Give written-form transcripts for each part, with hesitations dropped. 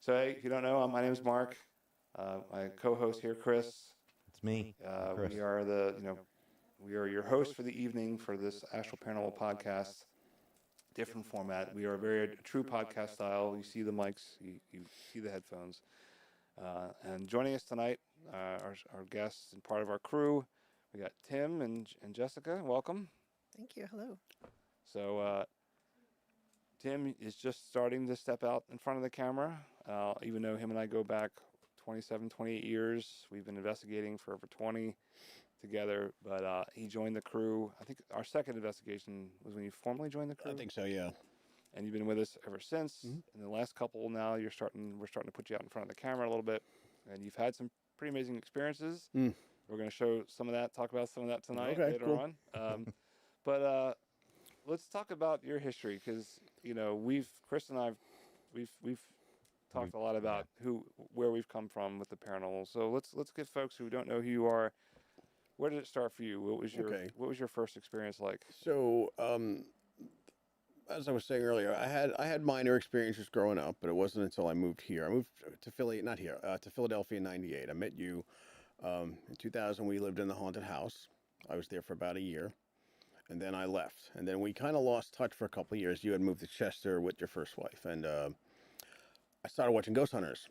So, hey, if you don't know, my name is Mark. My co-host here, Chris. It's me, Chris. We are we are your hosts for the evening for this Astral Paranormal podcast. Different format. We are very true podcast style. You see the mics, you see the headphones. And joining us tonight, our guests and part of our crew, we got Tim and Jessica. Welcome. Thank you. Hello. So, Tim is just starting to step out in front of the camera, even though him and I go back 27, 28 years. We've been investigating for over 20 together, but he joined the crew. I think our second investigation was when you formally joined the crew. I think so, yeah. And you've been with us ever since. In the last couple now, we're starting to put you out in front of the camera a little bit, and you've had some pretty amazing experiences. We're going to show some of that, talk about some of that tonight later on. But let's talk about your history, because Chris and I, we've talked a lot about where we've come from with the paranormal. So let's give folks who don't know who you are. Where did it start for you? What was your first experience like? So, as I was saying earlier, I had minor experiences growing up, but it wasn't until I moved here. I moved to to Philadelphia in '98. I met you in 2000. We lived in the haunted house. I was there for about a year, and then I left. And then we kind of lost touch for a couple of years. You had moved to Chester with your first wife, and I started watching Ghost Hunters.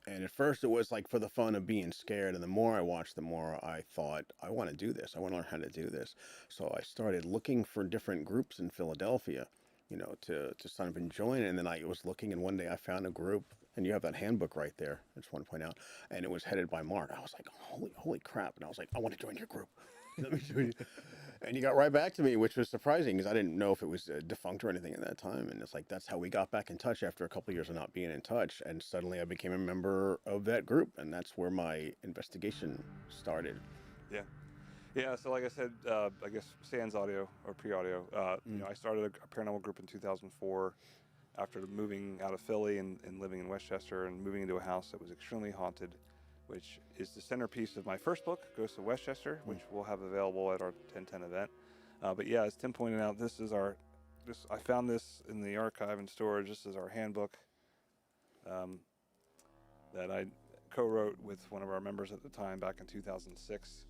And at first it was like for the fun of being scared. And the more I watched, the more I thought, I want to do this. I want to learn how to do this. So I started looking for different groups in Philadelphia, to sort of join. And then I was looking, and one day I found a group, and you have that handbook right there. I just want to point out. And it was headed by Mark. I was like, holy crap. And I was like, I want to join your group. Let me join you. And you got right back to me, which was surprising because I didn't know if it was defunct or anything at that time. And it's like, that's how we got back in touch after a couple of years of not being in touch. And suddenly I became a member of that group. And that's where my investigation started. Yeah. Yeah, so like I said, I guess sans audio or pre-audio, I started a paranormal group in 2004 after moving out of Philly and living in Westchester and moving into a house that was extremely haunted, which is the centerpiece of my first book, Ghosts of Westchester, which we'll have available at our 1010 event. But yeah, as Tim pointed out, I found this in the archive and storage. This is our handbook that I co-wrote with one of our members at the time back in 2006.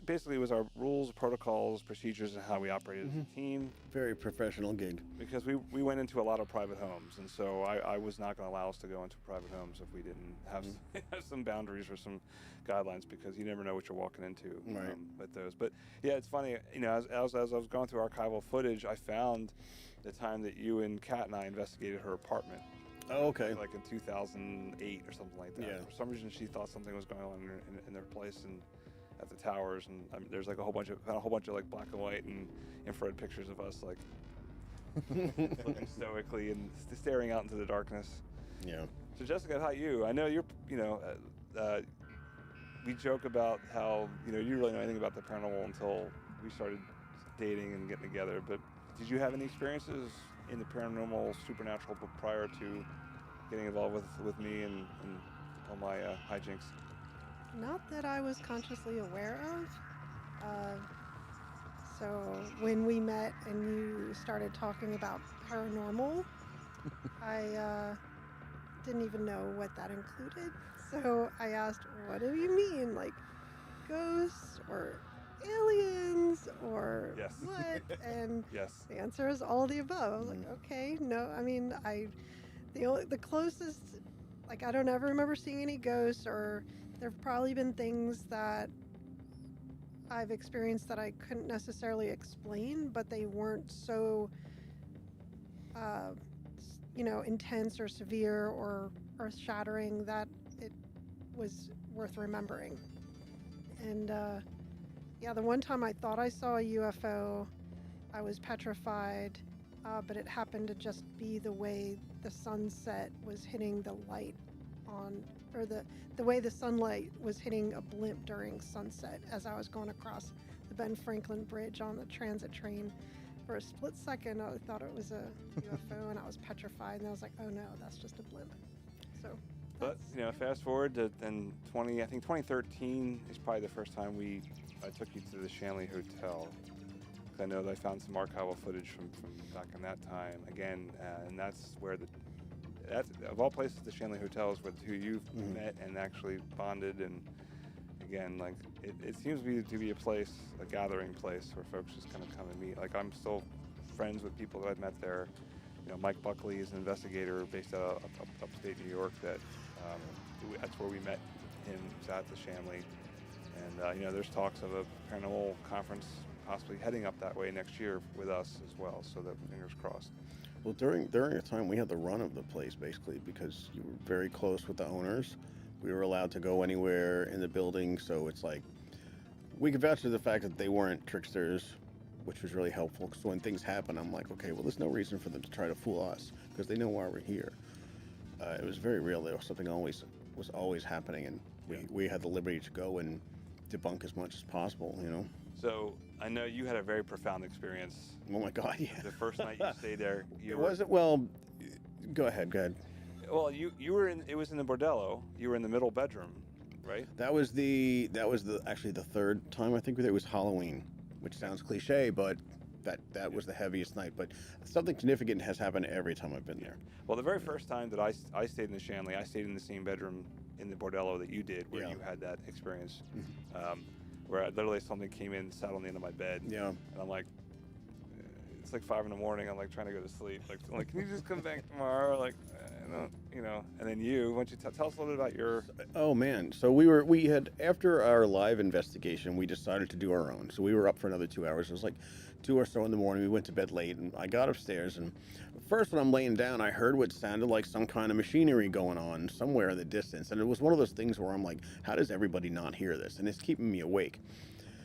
Basically, it was our rules, protocols, procedures, and how we operated as a team. Very professional gig. Because we went into a lot of private homes, and so I was not going to allow us to go into private homes if we didn't have some boundaries or some guidelines, because you never know what you're walking into with those. But yeah, it's funny, as I was going through archival footage, I found the time that you and Kat and I investigated her apartment. Oh, okay. Like in 2008 or something like that. Yeah. For some reason, she thought something was going on in their place and at the towers, and there's like a whole bunch of like black and white and infrared pictures of us like looking stoically and staring out into the darkness. Yeah. So Jessica, how you? I know you're, we joke about how you really know anything about the paranormal until we started dating and getting together. But did you have any experiences in the paranormal, supernatural, prior to getting involved with me and all my hijinks? Not that I was consciously aware of. So when we met and you started talking about paranormal, I didn't even know what that included. So I asked, what do you mean? Like ghosts or aliens or what? And the answer is all of the above. I was like, okay, no, I mean, the closest, like I don't ever remember seeing any ghosts, or there've probably been things that I've experienced that I couldn't necessarily explain, but they weren't so, intense or severe or earth-shattering that it was worth remembering. And the one time I thought I saw a UFO, I was petrified, but it happened to just be the way the sunset was hitting the light on, or the way the sunlight was hitting a blimp during sunset as I was going across the Ben Franklin Bridge on the transit train. For a split second, I thought it was a UFO, and I was petrified, and I was like, oh no, that's just a blimp. So, but fast forward to then 2013 is probably the first time I took you to the Shanley Hotel. I know that I found some archival footage from back in that time again, and that's where that's of all places, the Shanley Hotel is with who you've met and actually bonded. And again, like it seems to be a place, a gathering place where folks just kind of come and meet. Like I'm still friends with people that I've met there. You know, Mike Buckley is an investigator based out of upstate New York. That's where we met him. He's out at the Shanley, and you know, there's talks of a paranormal conference possibly heading up that way next year with us as well. So that fingers crossed. Well, during a time we had the run of the place basically because you were very close with the owners. We were allowed to go anywhere in the building, so it's like we could vouch for the fact that they weren't tricksters, which was really helpful. Because when things happen, I'm like, okay, well, there's no reason for them to try to fool us because they know why we're here. It was very real. There was something was always happening, and we had the liberty to go and debunk as much as possible. You know. So I know you had a very profound experience. Oh my God! Yeah. The first night you stayed there, Well, go ahead. Well, you were in. It was in the bordello. You were in the middle bedroom, right? That was actually the third time I think it was Halloween, which sounds cliche, but that was the heaviest night. But something significant has happened every time I've been there. Well, the very first time that I stayed in the Shanley, I stayed in the same bedroom in the bordello that you did, where you had that experience, where literally something came in, sat on the end of my bed, and I'm like, it's like 5 a.m. I'm like trying to go to sleep, like can you just come back tomorrow, like. You know, and then why don't you tell us a little bit about your... Oh man, so we had, after our live investigation, we decided to do our own. So we were up for another 2 hours. It was like 2 or so in the morning. We went to bed late, and I got upstairs, and first when I'm laying down, I heard what sounded like some kind of machinery going on somewhere in the distance. And it was one of those things where I'm like, how does everybody not hear this? And it's keeping me awake.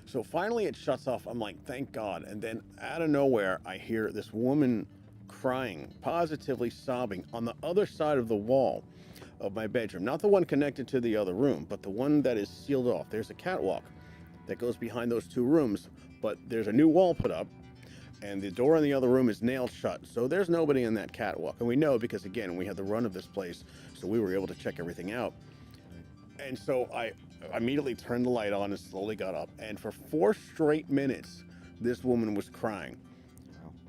So finally it shuts off. I'm like, thank God. And then out of nowhere, I hear this woman crying, positively sobbing on the other side of the wall of my bedroom. Not the one connected to the other room, but the one that is sealed off. There's a catwalk that goes behind those two rooms, but there's a new wall put up, and the door in the other room is nailed shut. So there's nobody in that catwalk. And we know because, again, we had the run of this place, so we were able to check everything out. And so I immediately turned the light on and slowly got up. And for 4 straight minutes, this woman was crying.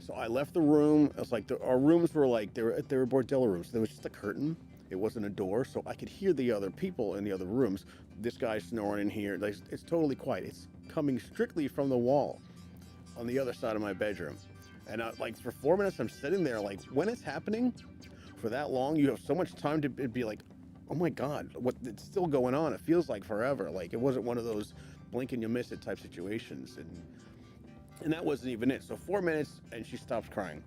So I left the room. It's like our rooms were like, they were bordello rooms. There was just a curtain. It wasn't a door, so I could hear the other people in the other rooms. This guy snoring in here. Like, it's totally quiet. It's coming strictly from the wall on the other side of my bedroom. And like for 4 minutes, I'm sitting there like, when it's happening for that long, you have so much time to be like, oh my God, it's still going on. It feels like forever. Like it wasn't one of those blink and you miss it type situations. And that wasn't even it. So 4 minutes and she stops crying.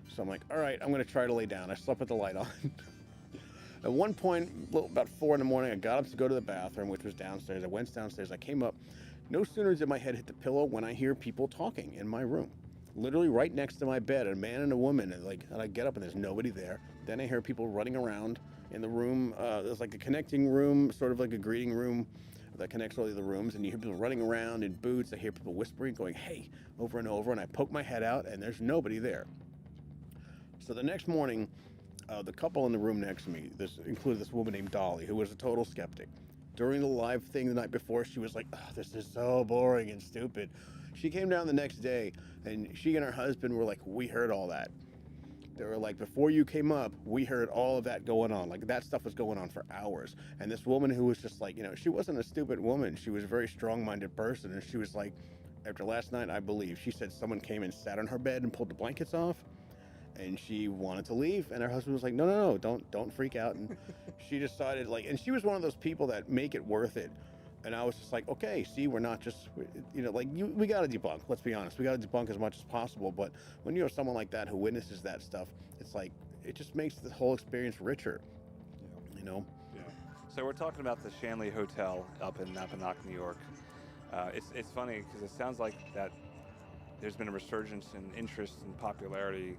So I'm like, all right, I'm going to try to lay down. I slept with the light on. At one point, about 4 a.m, I got up to go to the bathroom, which was downstairs. I went downstairs. I came up. No sooner did my head hit the pillow when I hear people talking in my room. Literally right next to my bed, a man and a woman. And I get up and there's nobody there. Then I hear people running around in the room. There's like a connecting room, sort of like a greeting room that connects all the other rooms, and you hear people running around in boots. I hear people whispering, going, hey, over and over, and I poke my head out, and there's nobody there. So the next morning, the couple in the room next to me, this included this woman named Dolly, who was a total skeptic. During the live thing the night before, she was like, oh, this is so boring and stupid. She came down the next day, and she and her husband were like, we heard all that. They were like, before you came up, we heard all of that going on. Like, that stuff was going on for hours. And this woman who was just like, she wasn't a stupid woman. She was a very strong-minded person. And she was like, after last night, I believe, she said someone came and sat on her bed and pulled the blankets off. And she wanted to leave. And her husband was like, no, don't freak out. And she decided, and she was one of those people that make it worth it. And I was just like, okay, see, we're not just, we got to debunk. Let's be honest. We got to debunk as much as possible. But when you have someone like that who witnesses that stuff, it's like, it just makes the whole experience richer, Yeah. So we're talking about the Shanley Hotel up in Napanoch, New York. It's funny because it sounds like that there's been a resurgence in interest and popularity,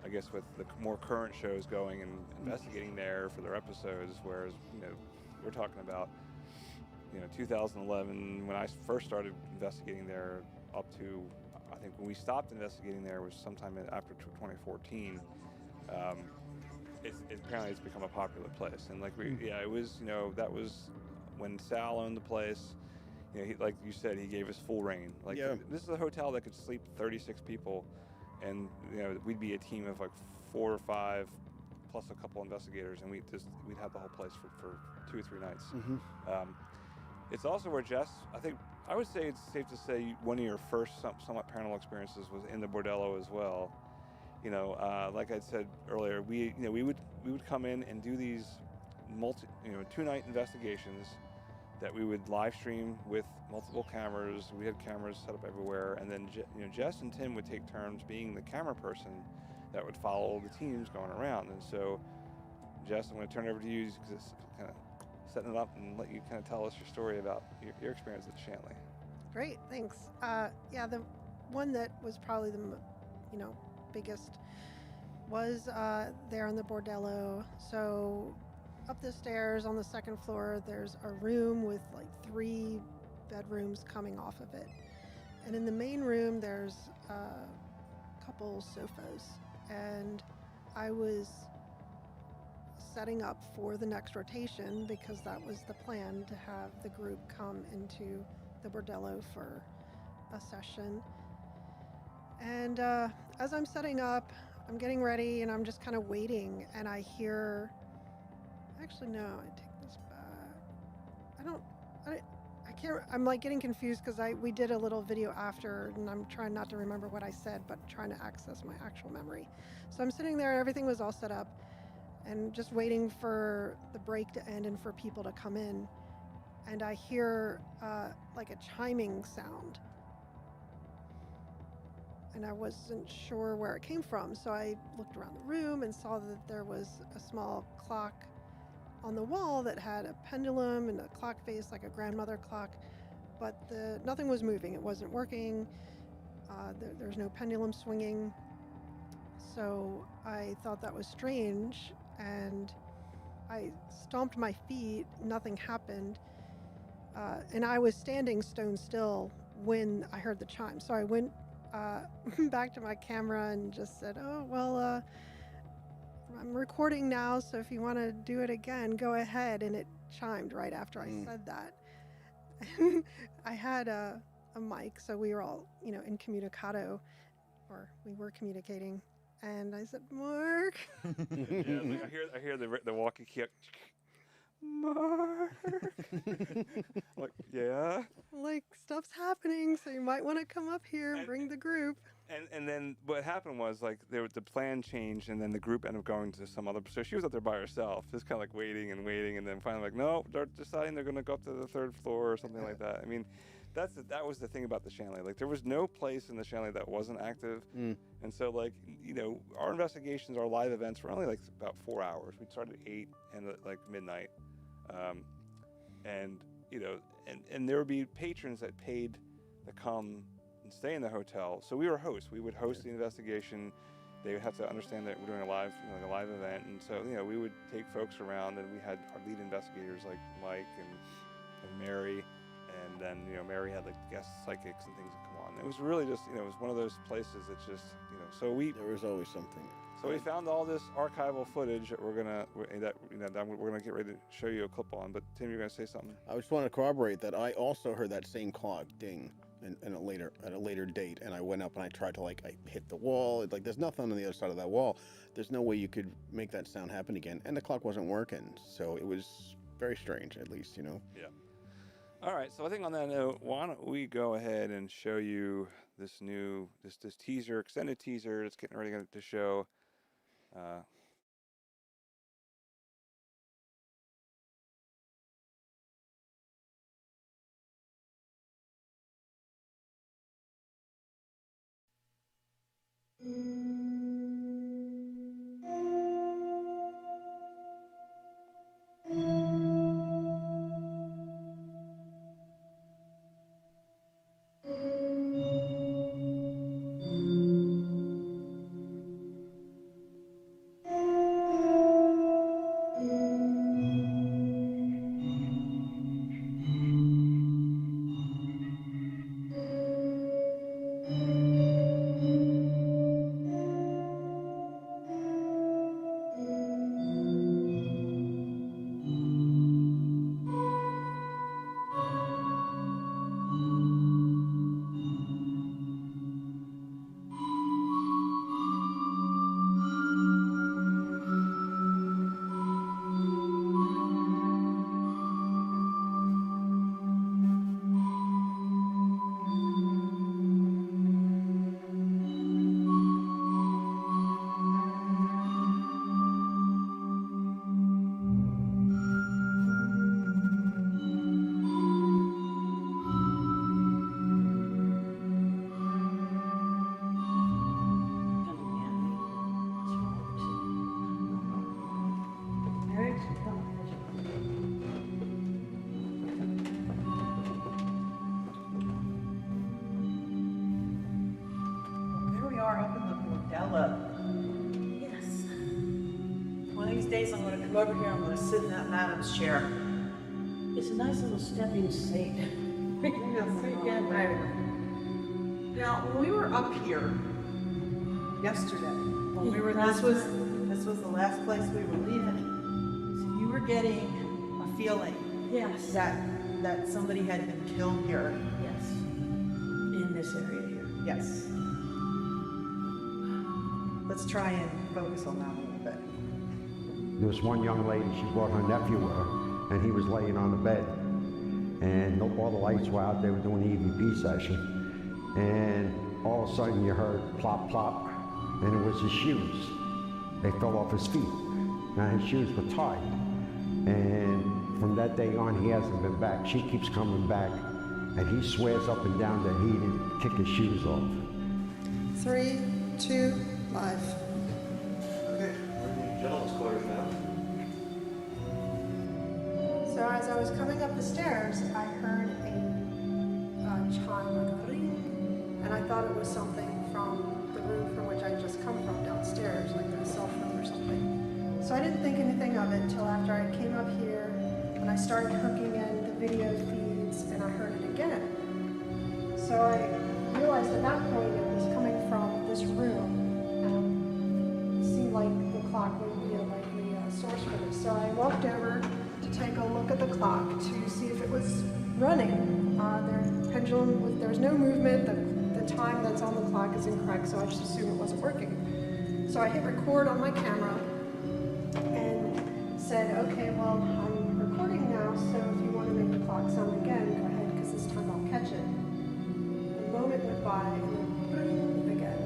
I guess, with the more current shows going and investigating there for their episodes, whereas, we're talking about 2011, when I first started investigating there, up to, I think when we stopped investigating there was sometime after 2014. Apparently it's become a popular place, and it was, that was when Sal owned the place. Like you said, he gave us full reign. This is a hotel that could sleep 36 people, and we'd be a team of 4 or 5 plus a couple investigators, and we'd have the whole place for 2 or 3 nights. It's also where Jess, I would say it's safe to say one of your first somewhat paranormal experiences was in the bordello as well. Like I said earlier, we would come in and do these 2-night investigations that we would live stream with multiple cameras. We had cameras set up everywhere, and then Jess and Tim would take turns being the camera person that would follow the teams going around. And so, Jess, I'm going to turn it over to you because it's kind of setting it up and let you kind of tell us your story about your experience at Shanley. Great, thanks. Yeah, the one that was probably the biggest was there in the bordello. So up the stairs on the second floor, there's a room with like 3 bedrooms coming off of it. And in the main room, there's a couple sofas. And I was setting up for the next rotation because that was the plan, to have the group come into the bordello for a session. And as I'm setting up, I'm getting ready and I'm just kind of waiting, and I hear, actually no, I take this back. I can't, I'm like getting confused because we did a little video after, and I'm trying not to remember what I said, but trying to access my actual memory. So I'm sitting there and everything was all set up and just waiting for the break to end and for people to come in. And I hear like a chiming sound. And I wasn't sure where it came from. So I looked around the room and saw that there was a small clock on the wall that had a pendulum and a clock face, like a grandmother clock, but nothing was moving. It wasn't working. There's no pendulum swinging. So I thought that was strange, and I stomped my feet. Nothing happened. And I was standing stone still when I heard the chime. So I went back to my camera and just said, oh, well, I'm recording now, so if you want to do it again, go ahead. And it chimed right after I said that. And I had a mic, so we were all, in communicado, or we were communicating. And I said, Mark. Yeah, like I hear the walkie kick. Mark. Like, yeah. Like, stuff's happening, so you might want to come up here and bring the group. And then what happened was, like, the plan changed, and then the group ended up going to some other. So she was up there by herself, just kind of like waiting, and then finally, like, no, they're deciding they're going to go up to the 3rd floor or something like that. I mean, that was the thing about the Shanley. Like, there was no place in the Shanley that wasn't active, and so, like, our investigations, our live events were only like about 4 hours. We'd start at 8 and at like midnight, and there would be patrons that paid to come and stay in the hotel. So we were hosts. We would host the investigation. They would have to understand that we're doing a live event, and so we would take folks around, and we had our lead investigators like Mike and Mary, and then Mary had like guest psychics and things that come on. It was really just it was one of those places that's just so there was always something. So we found all this archival footage that we're gonna get ready to show you a clip on. But Tim, you're gonna say something. I just want to corroborate that I also heard that same clock ding at a later date, and I went up and I tried to I hit the wall. Like, there's nothing on the other side of that wall. There's no way you could make that sound happen again, and the clock wasn't working. So it was very strange, at least. Yeah. All right. So I think on that note, why don't we go ahead and show you this new this teaser, extended teaser that's getting ready to show. days I'm going to come over here, I'm going to sit in that madam's chair. It's a nice little stepping seat. Now, when we were up here yesterday, when we were, this was the last place we were leaving. So you were getting a feeling, Yes. that somebody had been killed here. Yes. In this area here. Yes. Let's try and focus on that a little bit. There was one young lady, she brought her nephew with her, and he was laying on the bed. And all the lights were out, they were doing the EVP session. And all of a sudden you heard plop, plop, and it was his shoes. They fell off his feet. Now his shoes were tied. And from that day on, he hasn't been back. She keeps coming back, and he swears up and down that he didn't kick his shoes off. 3, 2, live. Okay, we're in the gentleman's quarters now. So as I was coming up the stairs, I heard a chime, like a ring, and I thought it was something from the room from which I just come from downstairs, like a cell phone or something. So I didn't think anything of it until after I came up here and I started hooking in the video feeds and I heard it again. So I realized at that point it was coming from this room. It seemed like the clock would be a likely source for this. So I walked over to take a look at the clock to see if it was running. Their pendulum, there was no movement. The time that's on the clock is incorrect, so I just assumed it wasn't working. So I hit record on my camera and said, okay, well, I'm recording now, so if you want to make the clock sound again, go ahead, because this time I'll catch it. A moment went by, and then boom, again.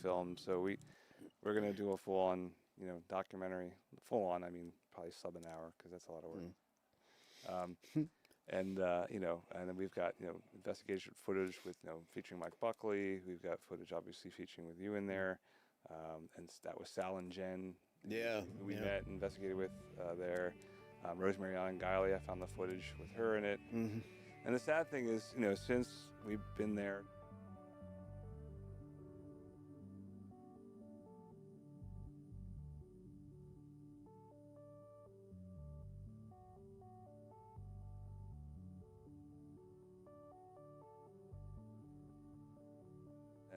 Filmed, so we're gonna do a full-on, documentary. Full-on, I mean, probably sub an hour because that's a lot of work. And then we've got investigation footage with featuring Mike Buckley. We've got footage obviously featuring with you in there, and that was Sal and Jen. Yeah, who we met and investigated with there. Rosemary Ann Guiley, I found the footage with her in it. Mm-hmm. And the sad thing is, since we've been there.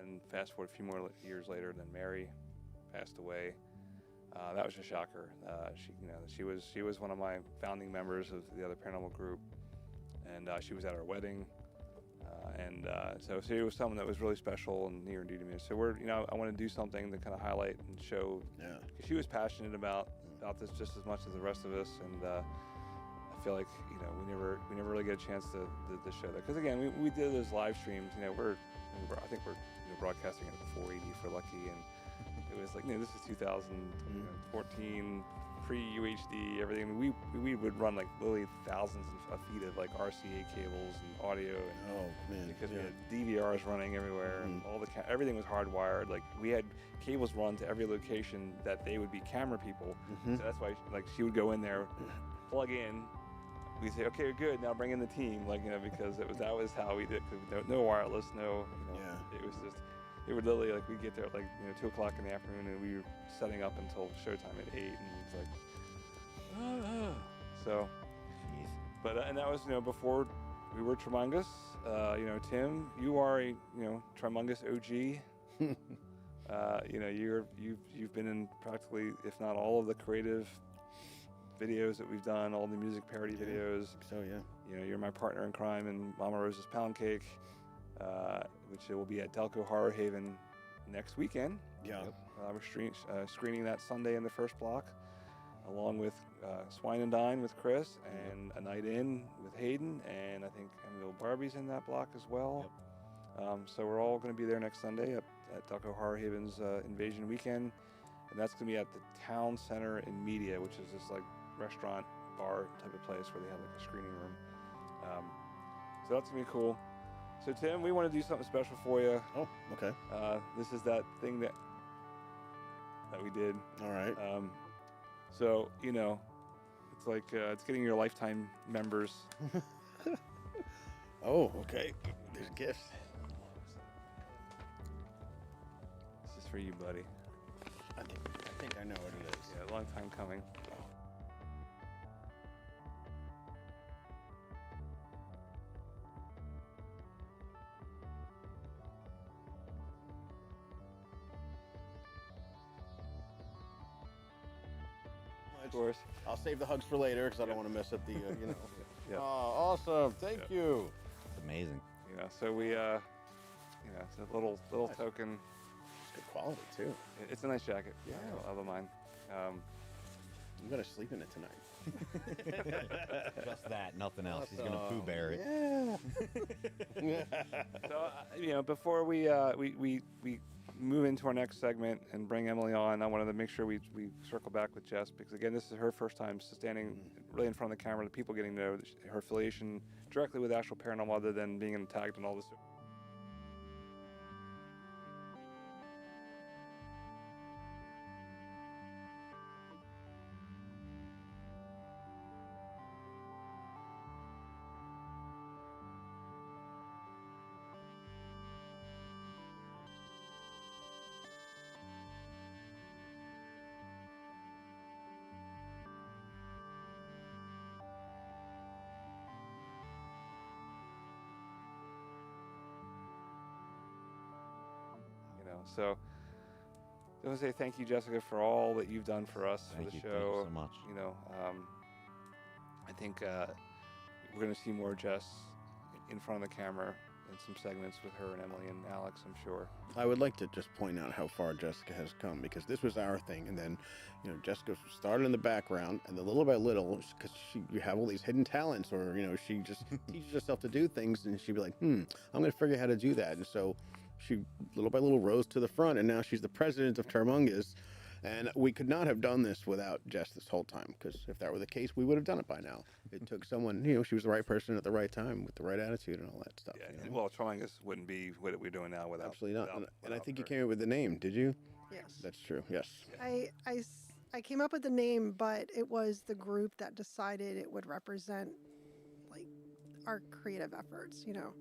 And fast forward a few more years later, then Mary passed away. That was a shocker. She was one of my founding members of the other paranormal group, and she was at our wedding. So it was someone that was really special and near and dear to me. So I want to do something to kind of highlight and show. Yeah. Because she was passionate about this just as much as the rest of us, and I feel like we never really get a chance to show that. Because again, we did those live streams. I think we're broadcasting at 480 for Lucky, and it was like this is 2014, pre-UHD, everything. I mean, we would run like literally thousands of feet of like RCA cables and audio, and because we had DVRs running everywhere, and everything was hardwired. Like we had cables run to every location that they would be camera people. So that's why she would go in there, plug in. We'd say, okay, good. Now bring in the team, because that was how we did. No wireless, it was just. It would literally we'd get there at 2 o'clock in the afternoon, and we were setting up until showtime at 8, and it's like, so. But and that was before we were Tremungus. Tim, you are a Tremungus OG. You've been in practically, if not all of the creative videos that we've done, all the music parody videos. So yeah. You're my partner in crime in Mama Rose's Pound Cake, which will be at Delco Horror Haven next weekend. Yeah. We're screening that Sunday in the first block, along with Swine and Dine with Chris, and A Night In with Hayden, and I think Amityville Barbie's in that block as well. So we're all going to be there next Sunday at Delco Horror Haven's Invasion Weekend, and that's going to be at the Town Center in Media, which is this like restaurant bar type of place where they have like a screening room. So that's going to be cool. So Tim, we want to do something special for you. Oh, okay. This is that thing that we did. All right. So, you know, it's like it's getting your lifetime members. Oh, okay. There's gifts. This is for you, buddy. I think I know what it is. Yeah, a long time coming. Of course. I'll save the hugs for later because I don't want to mess up the, you know. Yeah. Oh, awesome. Thank you. It's amazing. You know, so we, you know, it's a little Nice. token. It's good quality, too. It's a nice jacket. Yeah. I love mine. I'm going to sleep in it tonight. Just that, nothing else. He's gonna Pooh Bear it. Yeah. So, you know, before we move into our next segment and bring Emily on, I wanted to make sure we circle back with Jess, because again, this is her first time standing really in front of the camera, the people getting to know her affiliation directly with Astral Paranormal, other than being tagged in all this. So I want to say thank you, Jessica, for all that you've done for us for the show. Thank you so much. You know, I think we're going to see more Jess in front of the camera in some segments with her and Emily and Alex, I'm sure. I would like to just point out how far Jessica has come, because this was our thing, and then, you know, Jessica started in the background, and then little by little, because you have all these hidden talents, or, you know, she just teaches herself to do things, and she'd be like, I'm going to figure out how to do that. And so she little by little rose to the front, and now she's the president of Termungus. And we could not have done this without Jess this whole time, because if that were the case, we would have done it by now. It took someone, you know, she was the right person at the right time with the right attitude and all that stuff. Yeah, you know? well, Termungus wouldn't be what we're doing now without. Absolutely not. without- And I without think you her. came up with the name, did you? Yes. That's true, yes. I came up with the name, but it was the group that decided it would represent like our creative efforts, you know.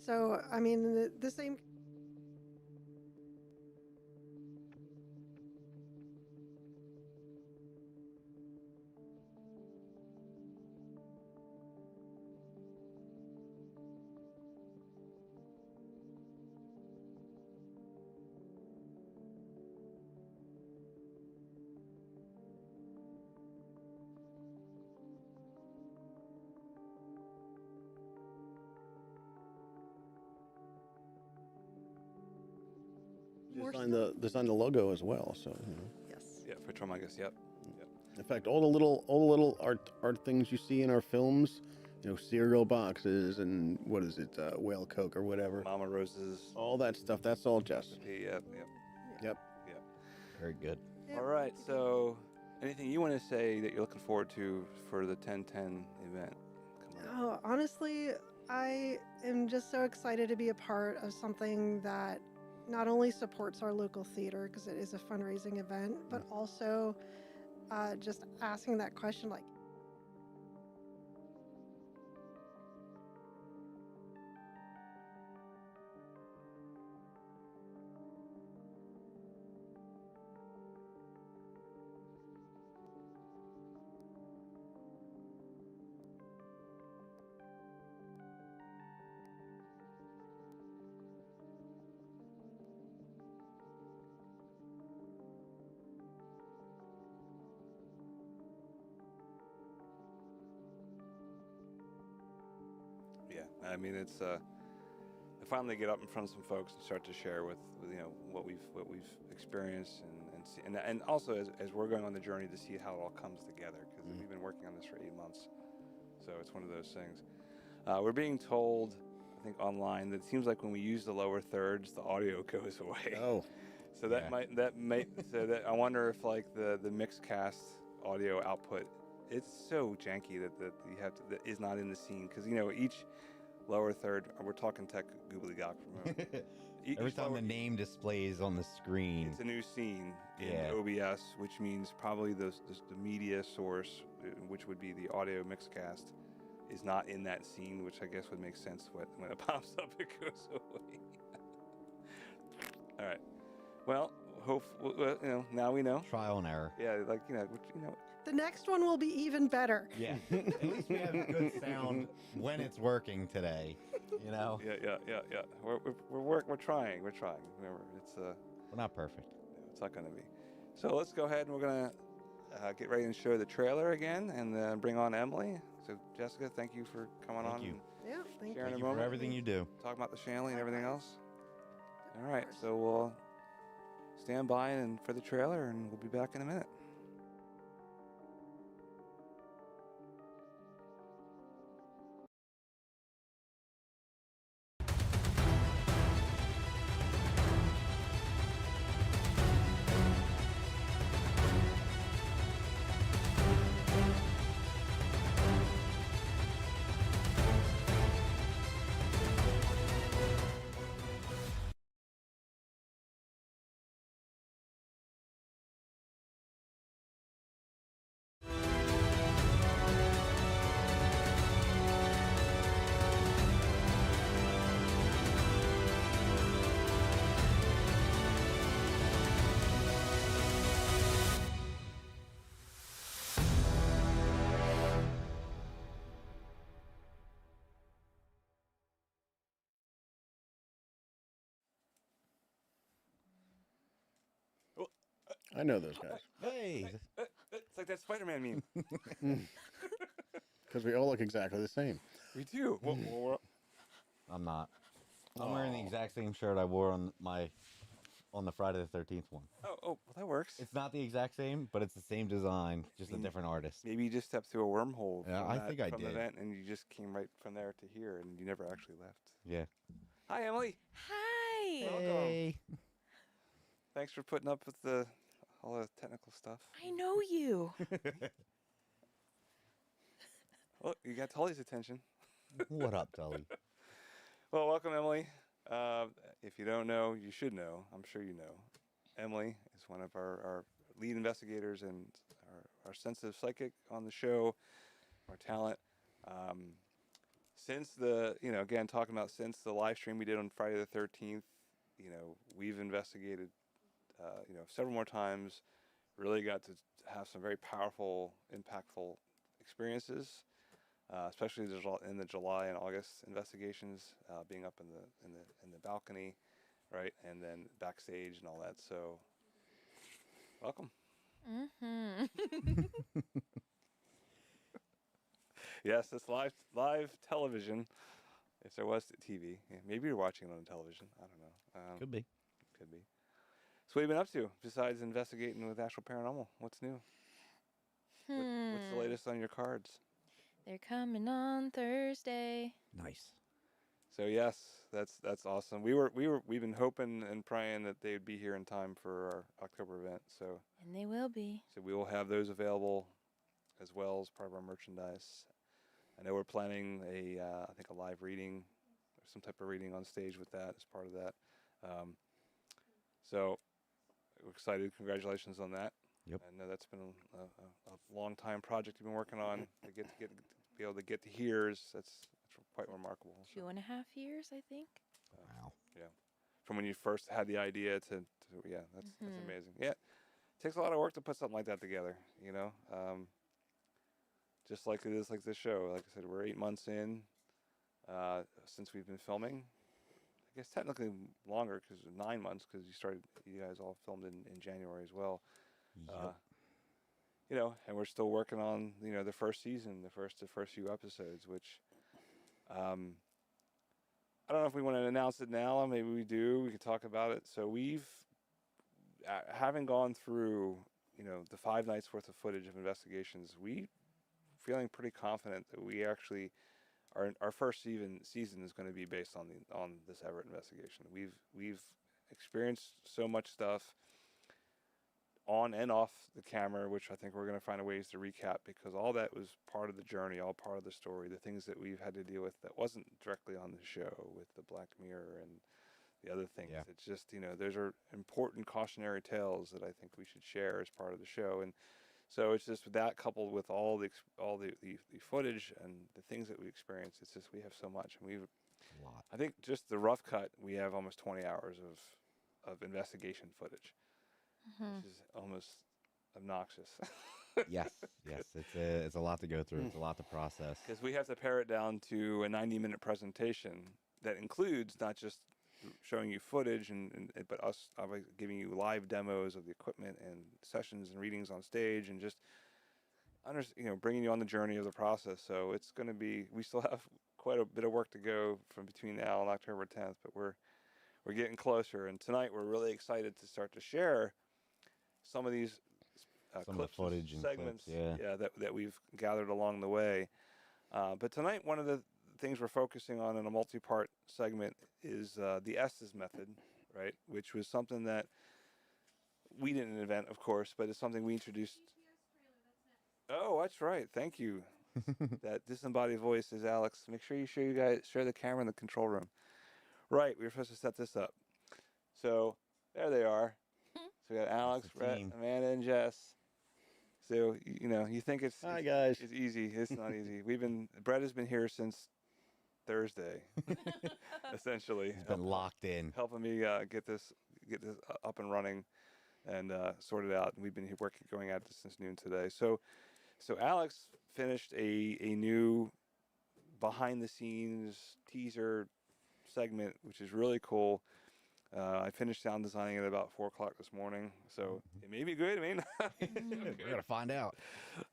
So, I mean, the same. Designed the logo as well, so, you know. Yes. Yeah, for Termungus, yep. In fact, all the little art things you see in our films, you know, cereal boxes and what is it, whale Coke or whatever. Mama Rose's. All that stuff, that's all Jess. Yep. Yep. Very good. Yeah. All right, so anything you want to say that you're looking forward to for the 10/10 event? Come on. Oh, honestly, I am just so excited to be a part of something that not only supports our local theater, because it is a fundraising event, but also just asking that question, like, Yeah, I mean it's to finally get up in front of some folks and start to share with you know what we've experienced and see, and also as we're going on the journey to see how it all comes together, because working on this for 8 months. So it's one of those things. We're being told, I think online, that it seems like when we use the lower thirds, the audio goes away. Oh. So that might so that I wonder if like the Mixcast audio output, it's so janky that you have to, that is not in the scene, because each lower third, we're talking tech googly-gog for a moment. Every time the name displays on the screen, it's a new scene in OBS, which means probably the media source, which would be the audio Mixcast, is not in that scene, which I guess would make sense. When it pops up, it goes away. All right. Well, now we know. trial and error. Yeah, like The next one will be even better. Yeah. At least we have good sound when it's working today. Yeah. We're trying. Remember, We're not perfect. it's not gonna be. So let's go ahead and we're gonna get ready and show the trailer again, and then bring on Emily. So Jessica, thank you for coming on. Thank you. And Yeah, thank sharing Thank a you moment. for everything you do. Talking about the Shanley and everything else. All right, so we'll stand by and for the trailer, and we'll be back in a minute. I know those guys. Hey. It's like that Spider-Man meme. Because we all look exactly the same. We do. I'm not. I'm wearing the exact same shirt I wore on the Friday the 13th one. Oh, well, that works. It's not the exact same, but it's the same design, just a different artist. Maybe you just stepped through a wormhole. Yeah, I think I from did. the event, and you just came right from there to here, and you never actually left. Yeah. Hi, Emily. Hi. Welcome. Thanks for putting up with all the technical stuff. I know you. Well, you got Tully's attention. What up, Tully? Well, welcome, Emily. If you don't know, you should know. I'm sure you know. Emily is one of our lead investigators and our sensitive psychic on the show, our talent. Since again, talking about since the live stream we did on Friday the 13th, we've investigated, several more times, really got to have some very powerful, impactful experiences. Especially in the July and August investigations, being up in the balcony, right, and then backstage and all that. So, welcome. Mm-hmm. Yes, it's live television. If there was TV, maybe you're watching it on television. I don't know. Could be. Could be. So, what have you been up to besides investigating with Astral Paranormal? What's new? What's the latest on your cards? They're coming on Thursday. Nice. So yes, that's awesome. We've been hoping and praying that they'd be here in time for our October event. So And they will be. So we will have those available as well as part of our merchandise. I know we're planning I think a live reading or some type of reading on stage with that as part of that. So we're excited. Congratulations on that. Yep. I know that's been a long time project you've been working on. To be able to get to here that's quite remarkable. 2.5 years, I think. Wow. Yeah. From when you first had the idea to that's amazing. Yeah. It takes a lot of work to put something like that together, just like it is like this show. Like I said, we're 8 months in since we've been filming. I guess technically longer because 9 months because you guys all filmed in January as well. Yep. And we're still working on, the first season, the first few episodes, which, I don't know if we want to announce it now. Maybe we do. We can talk about it. So having gone through, the 5 nights worth of footage of investigations, we feeling pretty confident that we actually our first season is going to be based on this Everett investigation. We've experienced so much stuff on and off the camera, which I think we're going to find ways to recap, because all that was part of the journey, all part of the story, the things that we've had to deal with that wasn't directly on the show with the Black Mirror and the other things. Yeah. It's just, those are important cautionary tales that I think we should share as part of the show. And so it's just that, coupled with all the footage and the things that we experienced. It's just, we have so much, and I think just the rough cut, we have almost 20 hours of investigation footage, which is almost obnoxious. Yes. It's a lot to go through. It's a lot to process. Because we have to pare it down to a 90-minute presentation that includes not just showing you footage but us giving you live demos of the equipment and sessions and readings on stage, and just bringing you on the journey of the process. So it's going to be, we still have quite a bit of work to go from between now and October 10th, but we're getting closer. And tonight we're really excited to start to share some of these Some clips, of the footage and segments, clips, that we've gathered along the way. But tonight, one of the things we're focusing on in a multi-part segment is the Estes method, right? Which was something that we didn't invent, of course, but it's something we introduced. Oh, that's right. Thank you. That disembodied voice is Alex. Make sure you share the camera in the control room. Right, we were supposed to set this up. So there they are. So we got Alex, Brett, Amanda, and Jess. So you think it's hi guys. It's easy. It's not easy. Brett has been here since Thursday, essentially. He's been locked in, helping me get this up and running and sorted out. And we've been going at this since noon today. So Alex finished a new behind the scenes teaser segment, which is really cool. I finished sound designing at about 4 o'clock this morning, so it may be good, it may not. We're gonna find out.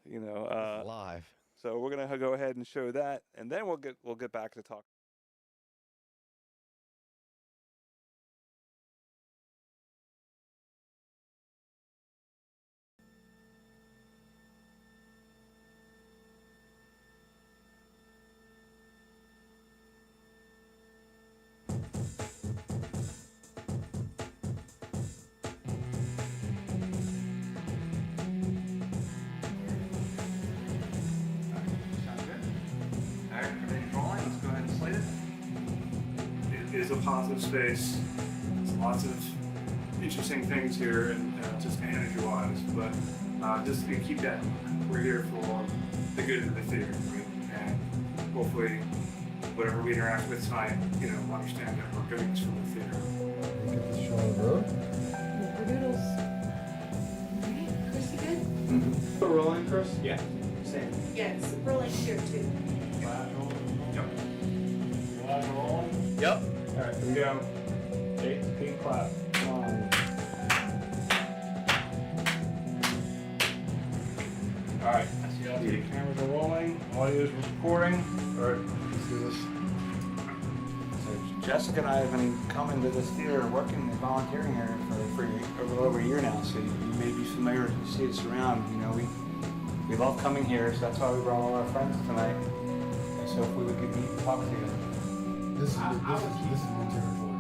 Live. So we're gonna go ahead and show that, and then we'll get back to talk. A positive space. There's lots of interesting things here, and just energy-wise. But just to keep that, we're here for the good of the theater, right? And hopefully, whatever we interact with tonight, will understand that we're doing this for the theater. Get this show on the road. Alright, Chris, you good? We're rolling, Chris? Yeah. Same. Yeah, it's rolling here too. Yep. All right, here we go. 8 pink clap. All right. I see all the cameras are rolling. Audio is recording. All right, let's do this. So Jessica and I have been coming to this theater, working and volunteering here for a little over a year now. So you may be familiar if you see us around. We love coming here, so that's why we brought all our friends tonight. And so if we would get meet and talk to you. This is new territory.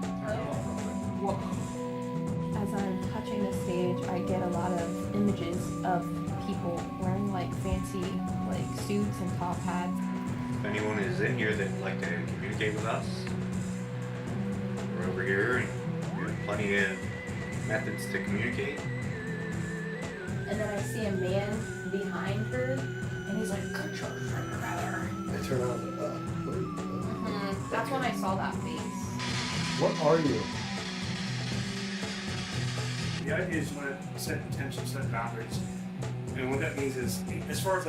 As I'm touching the stage, I get a lot of images of people wearing like fancy suits and top hats. If anyone is in here that'd like to communicate with us, we're over here and we have plenty of methods to communicate. And then I see a man behind her, and he's like, "Control from brother." I turn on. That's when I saw that face. What are you? The idea is you want to set intentions, set boundaries. And what that means is, as far as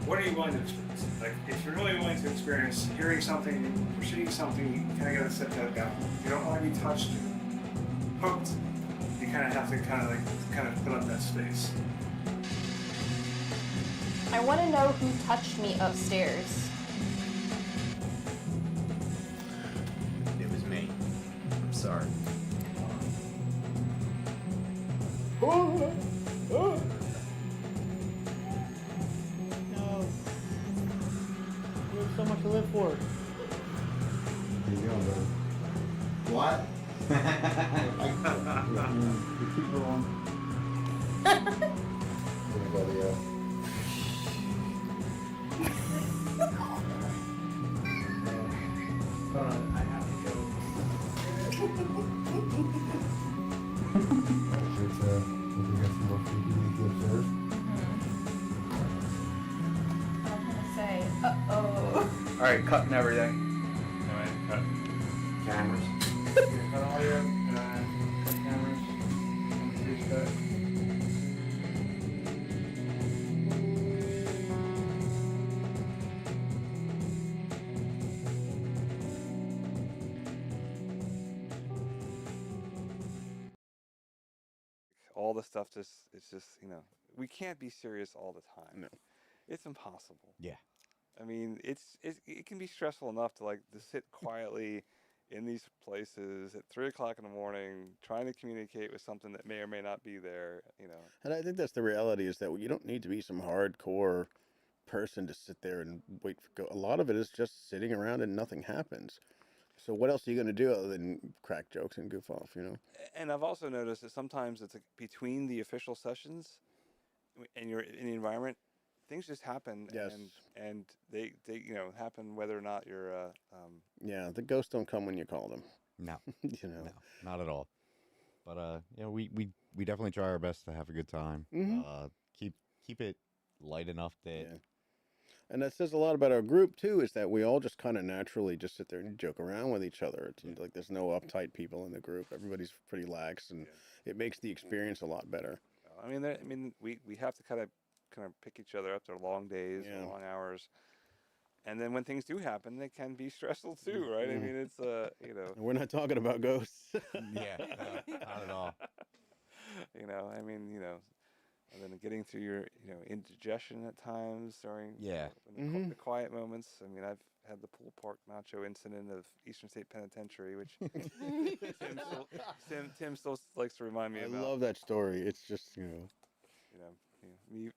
what are you willing to experience? If you're really willing to experience hearing something or seeing something, you kind of got to set that down. You don't want to be touched or poked. You kind of have to kind of put up that space. I want to know who touched me upstairs. It was me. I'm sorry. No. What? Keep going. Gonna go the Hold on, I have to go. I was gonna say, uh-oh. Alright, cutting everything. Anyway, cut. Cameras. Cut all your cut cameras. Increase that. All the stuff it's just, we can't be serious all the time. No. It's impossible. Yeah. I mean, it can be stressful enough to sit quietly in these places at 3 o'clock in the morning, trying to communicate with something that may or may not be there, And I think that's the reality, is that you don't need to be some hardcore person to sit there and wait for go. A lot of it is just sitting around and nothing happens. So what else are you going to do other than crack jokes and goof off, And I've also noticed that sometimes it's between the official sessions and you're in the environment, things just happen. Yes. And they happen whether or not you're Yeah, the ghosts don't come when you call them. No. No, not at all. But we definitely try our best to have a good time. Mhm. Keep it light enough that. Yeah. And that says a lot about our group too, is that we all just kind of naturally just sit there and joke around with each other. It's like there's no uptight people in the group. Everybody's pretty lax, and it makes the experience a lot better. I mean, we have to kind of pick each other up. They're long days, long hours, and then when things do happen, they can be stressful too, right? I mean, it's And we're not talking about ghosts. Yeah, no, not at all. I mean, and then getting through your indigestion at times during the quiet moments. I mean, I've had the pulled pork nacho incident of Eastern State Penitentiary, which Tim still likes to remind me about. I love that story. It's just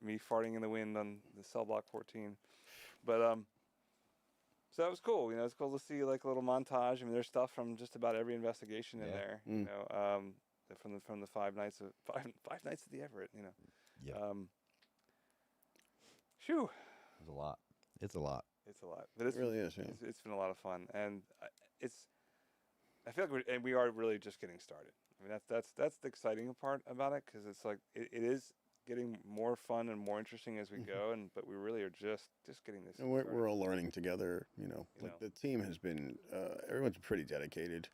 me farting in the wind on the cell block 14, but so that was cool. It's cool to see a little montage. I mean, there's stuff from just about every investigation in there. From the five nights of the Everett. Yeah. Phew. It's a lot. It's a lot. It's a lot, but it really is. Yeah. It's been a lot of fun, and I feel like we are really just getting started. I mean, that's the exciting part about it, because it's it is getting more fun and more interesting as we go, but we really are just getting this. And we're all learning together. The team has been everyone's pretty dedicated.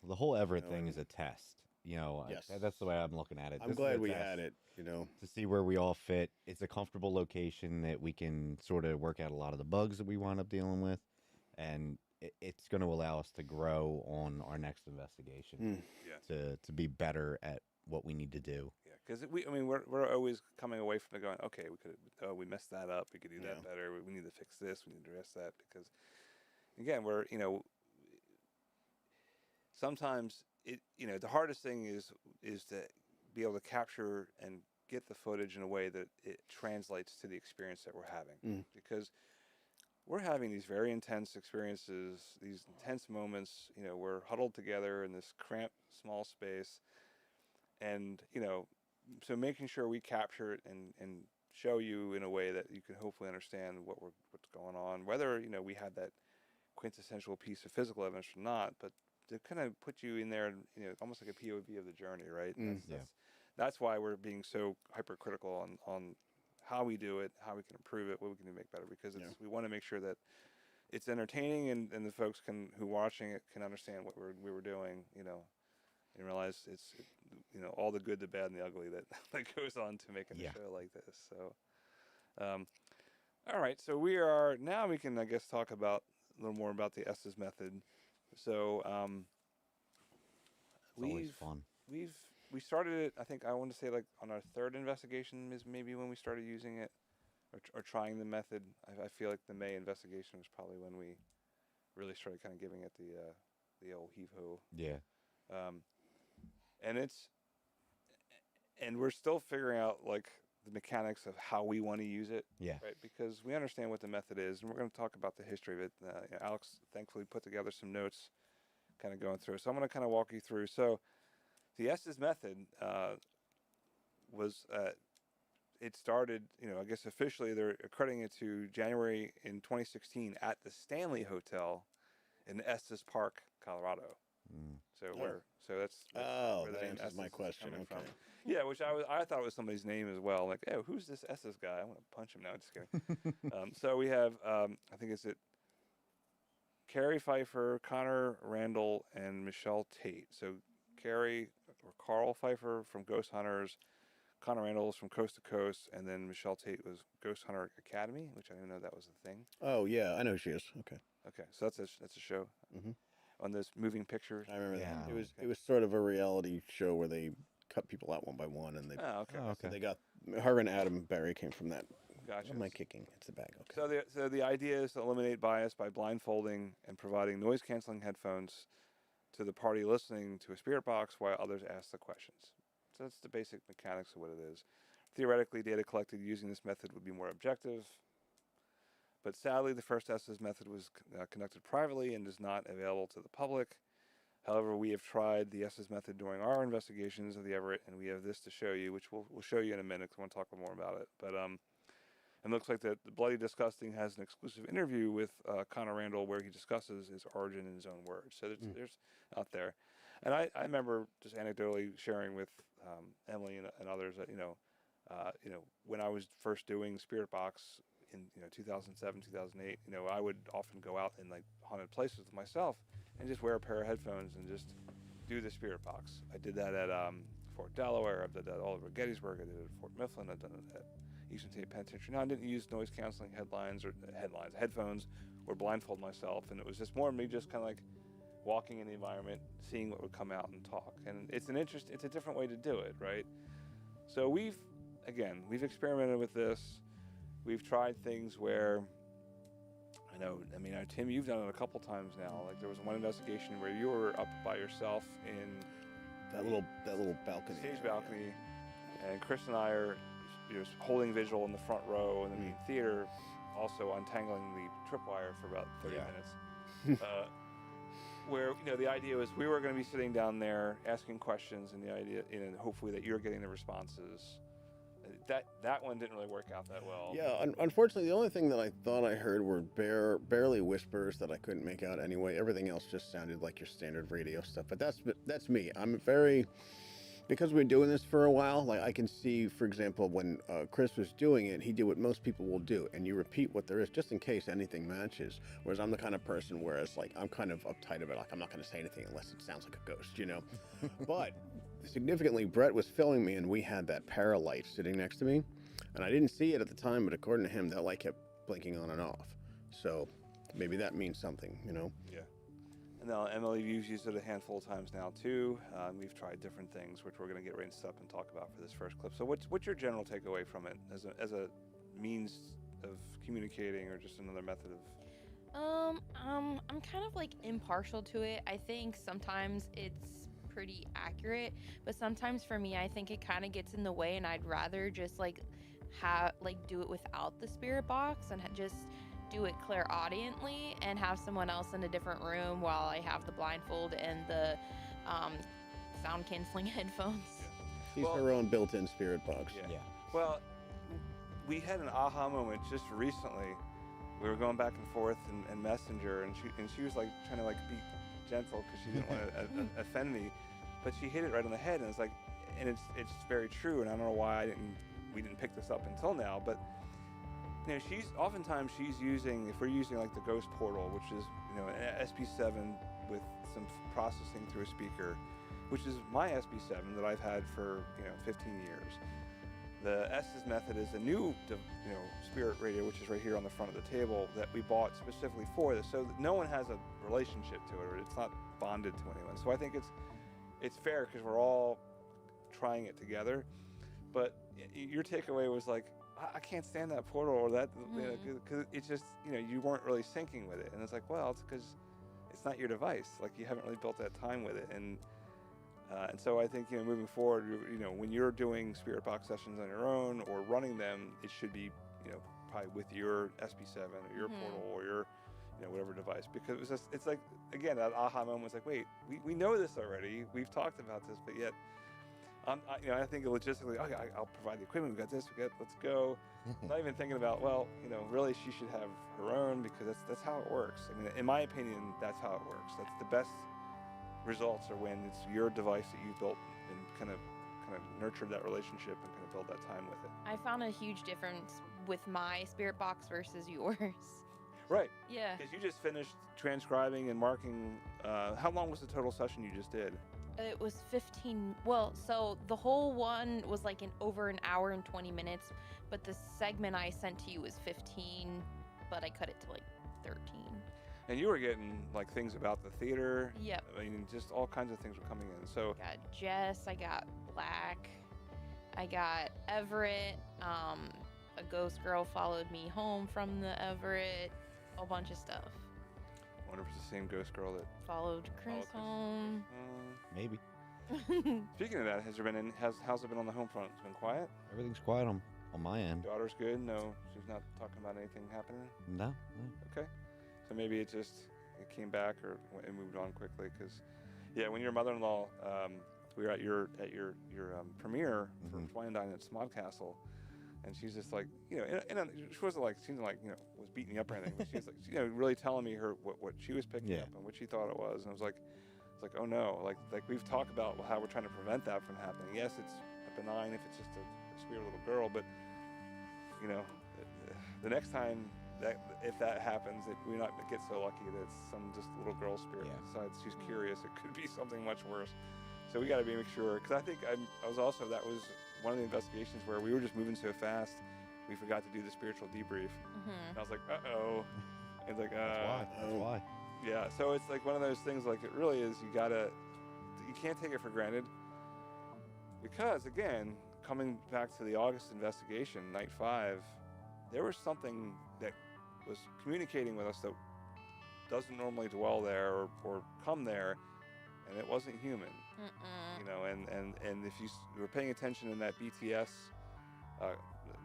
The whole Everett thing is a test. Yes. That's the way I'm looking at it. I'm glad we had it, to see where we all fit. It's a comfortable location that we can sort of work out a lot of the bugs that we wind up dealing with, and it's going to allow us to grow on our next investigation. To be better at what we need to do. Yeah, because we're always coming away from it going, okay, we messed that up. We could do that better. We need to fix this. We need to address that, because again, we're sometimes the hardest thing is to be able to capture and get the footage in a way that it translates to the experience that we're having, because we're having these very intense experiences, these intense moments. We're huddled together in this cramped small space, and so making sure we capture it and show you in a way that you can hopefully understand what's going on, whether we had that quintessential piece of physical evidence or not, but to kind of put you in there, almost like a POV of the journey, right? That's why we're being so hypercritical on how we do it, how we can improve it, what we can do to make better, because we want to make sure that it's entertaining, and the folks who are watching it can understand what we were doing, and realize it's all the good, the bad, and the ugly that goes on to making a show like this. So, all right, so we can, I guess, talk about a little more about the Estes method. So it's always fun. We started it, I think I want to say on our third investigation is maybe when we started using it or trying the method. I feel like the May investigation was probably when we really started kind of giving it the old heave-ho. Yeah. And we're still figuring out the mechanics of how we want to use it. Yeah. Right, because we understand what the method is, and we're going to talk about the history of it. Alex thankfully put together some notes kind of going through. So I'm going to kind of walk you through. So the Estes method was, it started, I guess officially they're accrediting it to January in 2016 at the Stanley Hotel in Estes Park, Colorado. So that's where the name answers my Estes is question. coming Okay. from. Yeah, which I thought it was somebody's name as well. Like, oh, who's this Estes guy? I want to punch him now. Just kidding. So we have, I think it's Carrie Pfeiffer, Connor Randall, and Michelle Tate. So Carrie or Carl Pfeiffer from Ghost Hunters, Connor Randall is from Coast to Coast, and then Michelle Tate was Ghost Hunter Academy, which I didn't know that was a thing. Oh yeah, I know who she is. Okay. Okay, so that's a show on those moving pictures. I remember that. It was sort of a reality show where they cut people out one by one, and they so they got her and Adam Berry came from that. Gotcha. What am I kicking? It's the bag. Okay. So the idea is to eliminate bias by blindfolding and providing noise canceling headphones to the party listening to a spirit box while others ask the questions. So that's the basic mechanics of what it is. Theoretically, data collected using this method would be more objective, but sadly, the first Estes method was conducted privately and is not available to the public. However, we have tried the Estes method during our investigations of the Everett, and we have this to show you, which we'll show you in a minute because I want to talk more about it. But it looks like that the Bloody Disgusting has an exclusive interview with Connor Randall where he discusses his origin in his own words. So there's out there. And I remember just anecdotally sharing with Emily and others that, when I was first doing Spirit Box in 2007, 2008, I would often go out in like haunted places with myself and just wear a pair of headphones and just do the Spirit Box. I did that at Fort Delaware. I did that all over Gettysburg. I did it at Fort Mifflin. I've done it at Eastern State Penitentiary. Now, I didn't use noise canceling headphones or blindfold myself. And it was just more of me just kind of like walking in the environment, seeing what would come out and talk. And it's a different way to do it, right? So we've experimented with this. We've tried things where, Tim, you've done it a couple times now. Like there was one investigation where you were up by yourself in that little balcony, stage balcony, and Chris and I are holding visual in the front row in the main theater, also untangling the tripwire for about 30 minutes. Where the idea was we were going to be sitting down there asking questions, and the idea, hopefully that you're getting the responses. That one didn't really work out that well. Yeah, unfortunately, the only thing that I thought I heard were barely whispers that I couldn't make out anyway. Everything else just sounded like your standard radio stuff. But that's me. Because we've been doing this for a while, like I can see, for example, when Chris was doing it, he did what most people will do, and you repeat what there is just in case anything matches. Whereas I'm the kind of person I'm kind of uptight about it. Like I'm not going to say anything unless it sounds like a ghost, But significantly, Brett was filming me, and we had that paralight sitting next to me, and I didn't see it at the time, but according to him, that light kept blinking on and off. So maybe that means something, Yeah. And now Emily, you've used it a handful of times now too. We've tried different things, which we're going to get rinsed up and talk about for this first clip. So what's your general takeaway from it as a means of communicating, or just another method of? I'm kind of like impartial to it. I think sometimes it's pretty accurate, but sometimes for me, I think it kind of gets in the way, and I'd rather just do it without the spirit box and just do it clairaudiently and have someone else in a different room while I have the blindfold and the sound canceling headphones. She's her own built-in spirit box. Yeah. Well, we had an aha moment just recently. We were going back and forth in Messenger, and she was like trying to like be gentle because she didn't want to offend me, but she hit it right on the head, and it's very true. And I don't know why we didn't pick this up until now, but oftentimes she's using, if we're using like the ghost portal, which is an SB7 with some processing through a speaker, which is my SB7 that I've had for 15 years. The Estes method is a new spirit radio, which is right here on the front of the table, that we bought specifically for this, so that no one has a relationship to it, or it's not bonded to anyone. So I think it's fair because we're all trying it together. But your takeaway was like, I can't stand that portal or that, because it's just, you weren't really syncing with it. And it's like, well, it's because it's not your device. Like, you haven't really built that time with it. And so I think, moving forward, when you're doing spirit box sessions on your own or running them, it should be, probably with your SB7 or your portal or whatever device, because it was just, it's like, again, that aha moment was like, wait, we know this already, we've talked about this, but yet I think logistically, okay, I'll provide the equipment, we got this, let's go. Not even thinking about, well, really she should have her own, because that's how it works. I mean, in my opinion, that's how it works. That's the best results are when it's your device that you built and kind of nurtured that relationship and kind of build that time with it. I found a huge difference with my spirit box versus yours. Right. Yeah. Because you just finished transcribing and marking. How long was the total session you just did? It was 15. Well, so the whole one was like over an hour and 20 minutes, but the segment I sent to you was 15, but I cut it to like 13. And you were getting like things about the theater. Yep. I mean, just all kinds of things were coming in. So I got Jess, I got Black, I got Everett. A ghost girl followed me home from the Everett. A bunch of stuff. I wonder if it's the same ghost girl that followed Chris home. Maybe. Speaking of that, how's it been on the home front? It's been quiet? Everything's quiet on my end. Daughter's good? No, she's not talking about anything happening? No. Okay. So maybe it came back or it moved on quickly, because when your mother-in-law, we were at your premiere for Twine Dine at Smod Castle, and she's just like, she wasn't like, seemed like, was beating me up or anything, but she was like, really telling me what she was picking up and what she thought it was, and I was like, oh no, like we've talked about how we're trying to prevent that from happening. Yes, it's benign if it's just a sweet little girl, but the next time if that happens, that we not get so lucky that it's some just little girl spirit decides she's curious. It could be something much worse. So we got to make sure, because I think that was one of the investigations where we were just moving so fast, we forgot to do the spiritual debrief. And I was like, uh-oh. And it's like, That's why. Yeah, so it's like one of those things, like it really is, you can't take it for granted. Because again, coming back to the August investigation, night 5, there was something that was communicating with us that doesn't normally dwell there or come there, and it wasn't human. And if you were paying attention in that BTS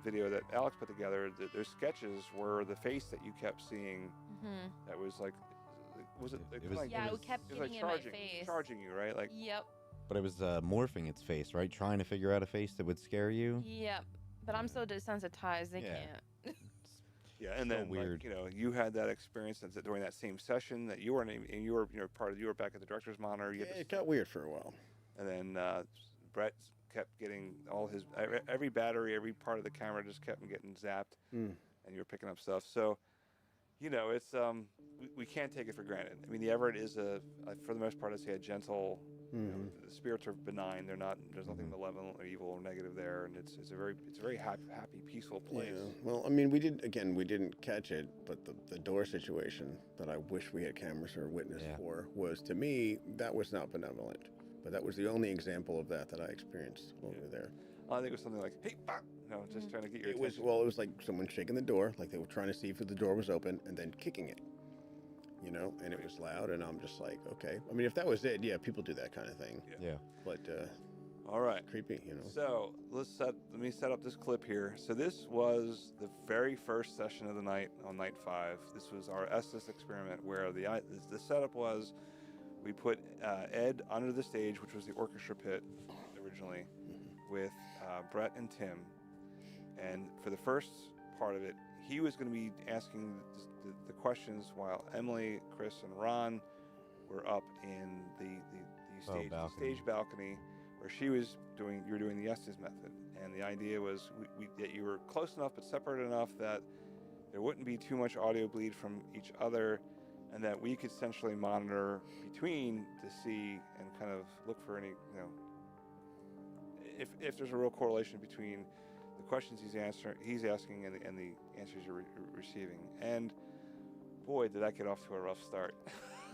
video that Alex put together, their sketches were the face that you kept seeing. That was like, it kept getting in my face, charging you, right? Like, yep. But it was morphing its face, right? Trying to figure out a face that would scare you. Yep. But I'm so desensitized, they can't. Yeah, and then weird. You had that experience during that same session that you were you were back at the director's monitor. It got weird for a while. And then Brett kept getting all his every battery, every part of the camera just kept getting zapped, and you were picking up stuff. So, it's we can't take it for granted. I mean, the Everett is for the most part, I'd say a gentle. The spirits are benign. They're not. There's nothing malevolent or evil or negative there, and it's a very happy, peaceful place. Yeah. Well, I mean, we didn't catch it, but the door situation that I wish we had cameras or witness for was, to me, that was not benevolent. But that was the only example of that I experienced over there. I think it was something like, hey, just trying to get your attention. It was like someone shaking the door, like they were trying to see if the door was open, and then kicking it. And it was loud, and I'm just like, okay. I mean, if that was it, people do that kind of thing. Yeah. But all right, creepy, So let me set up this clip here. So this was the very first session of the night on night 5. This was our Estes experiment, where the setup was, we put Ed under the stage, which was the orchestra pit originally, with Brett and Tim, and for the first part of it, he was going to be asking the questions while Emily, Chris, and Ron were up in the stage balcony, where you were doing the Estes method. And the idea was that you were close enough but separate enough that there wouldn't be too much audio bleed from each other, and that we could essentially monitor between to see and kind of look for any, if there's a real correlation between the questions he's asking and the answers you're receiving. And boy, did that get off to a rough start.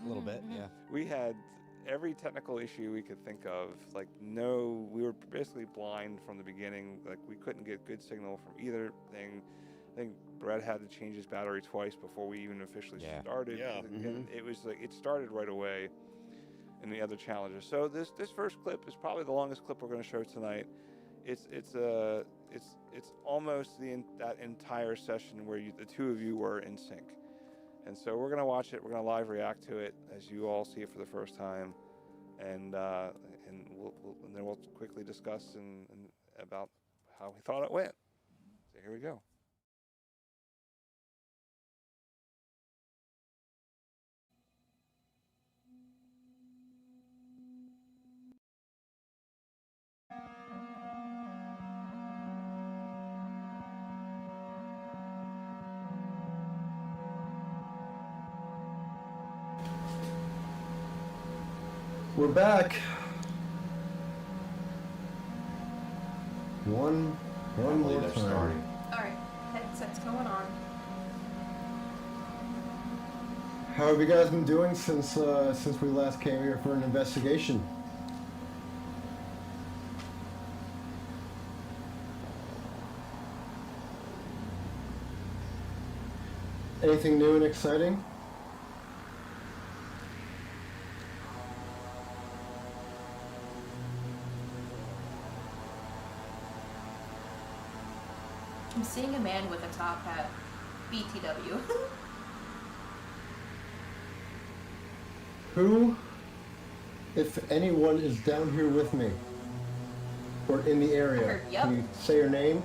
A little bit, yeah. We had every technical issue we could think of. We were basically blind from the beginning. Like, we couldn't get good signal from either thing. I think Brett had to change his battery twice before we even officially started. Yeah. And it was like, it started right away, and the other challenges. So this first clip is probably the longest clip we're going to show tonight. It's almost that entire session where the two of you were in sync. And so we're gonna watch it. We're gonna live react to it as you all see it for the first time, and then we'll quickly discuss and about how we thought it went. So here we go. We're back. One more time. Alright, headset's going on. How have you guys been doing since we last came here for an investigation? Anything new and exciting? I'm seeing a man with a top hat. BTW. Who, if anyone, is down here with me? Or in the area? Yep. Can you say your name?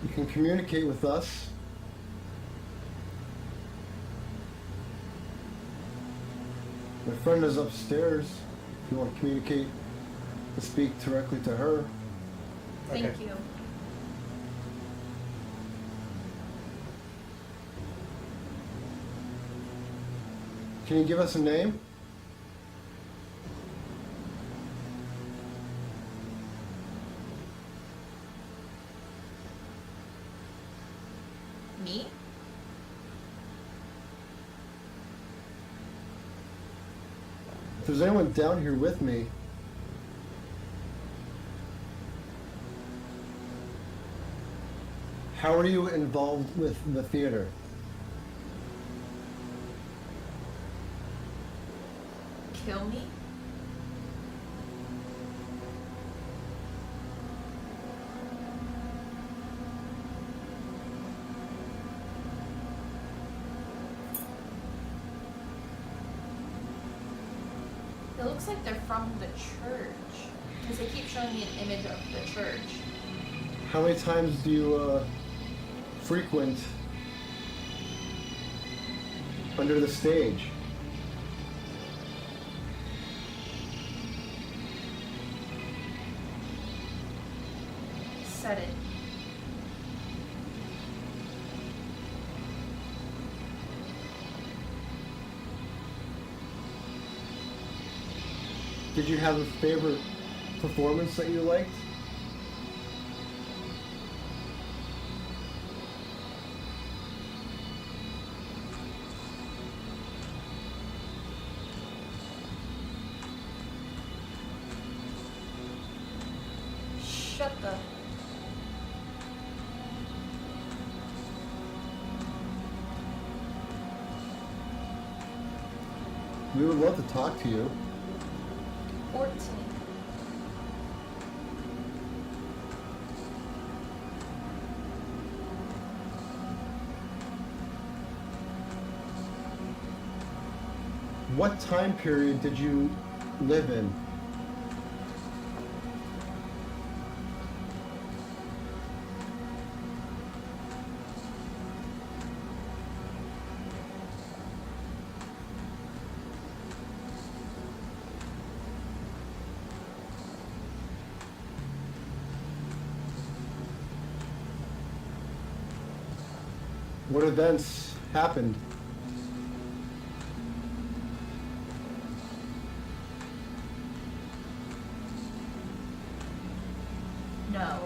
You can communicate with us. My friend is upstairs. If you want to communicate and speak directly to her. Thank you. Can you give us a name? Me? If there's anyone down here with me, how are you involved with the theater? Kill me? It looks like they're from the church. Because they keep showing me an image of the church. How many times do you frequent under the stage? Said it. Did you have a favorite performance that you liked? Shut the... We would love to talk to you. 14. What time period did you live in? What events happened? No.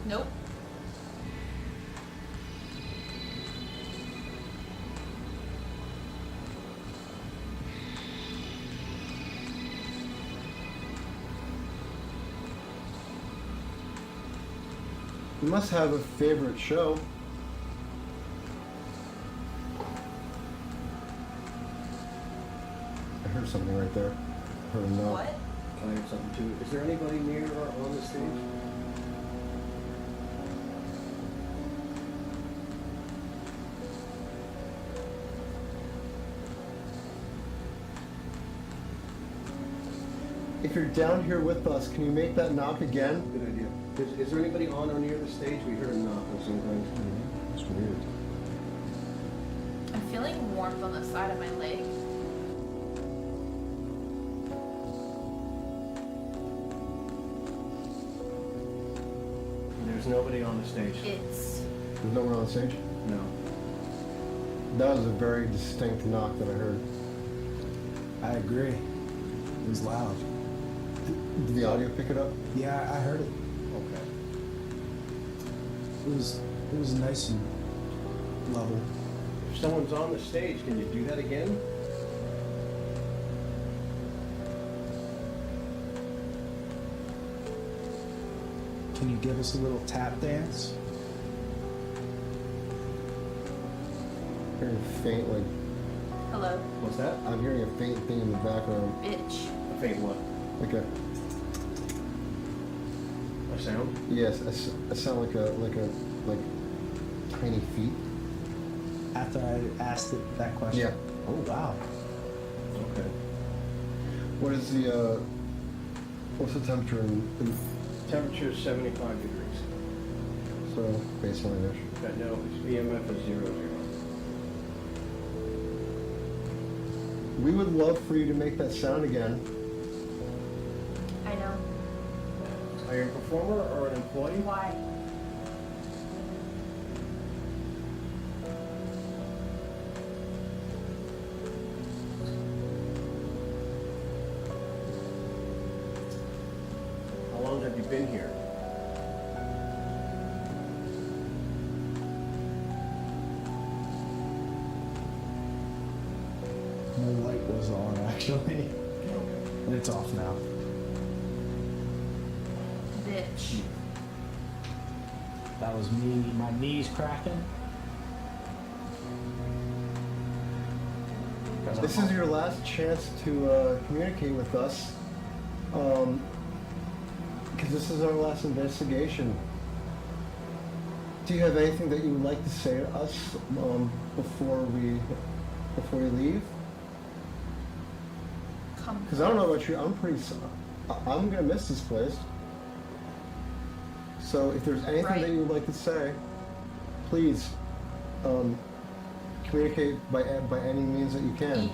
Nope. You must have a favorite show. I heard something right there. Heard a knock. What? I heard something too. Is there anybody near or on the stage? If you're down here with us, can you make that knock again? Good idea. Is there anybody on or near the stage? We heard a knock or something. It's weird. I'm feeling warmth on the side of my leg. There's nobody on the stage. It's There's no one on the stage? No. That was a very distinct knock that I heard. I agree. It was loud. Did the audio pick it up? Yeah, I heard it. Okay. It was nice and level. If someone's on the stage, can you do that again? Can you give us a little tap dance? I'm hearing a faint, like, hello, What's that? I'm hearing a faint thing in the background. bitch. A faint what? Like a, A sound? yes, a sound like tiny feet. After I asked it that question? Yeah. Oh, wow. Okay. What is the, what's the temperature in Temperature is 75 degrees. so baseline-ish? No, its EMF is 0, 0. We would love for you to make that sound again. I know. Are you a performer or an employee? Why? How long have you been here? My light was on, actually. And it's off now. Bitch. That was me, my knees cracking. This is your last chance to communicate with us, because this is our last investigation. Do you have anything that you would like to say to us before you leave? Come. Because I don't know about you, I'm gonna miss this place. So if there's anything Right. that you would like to say, please communicate by any means that you can.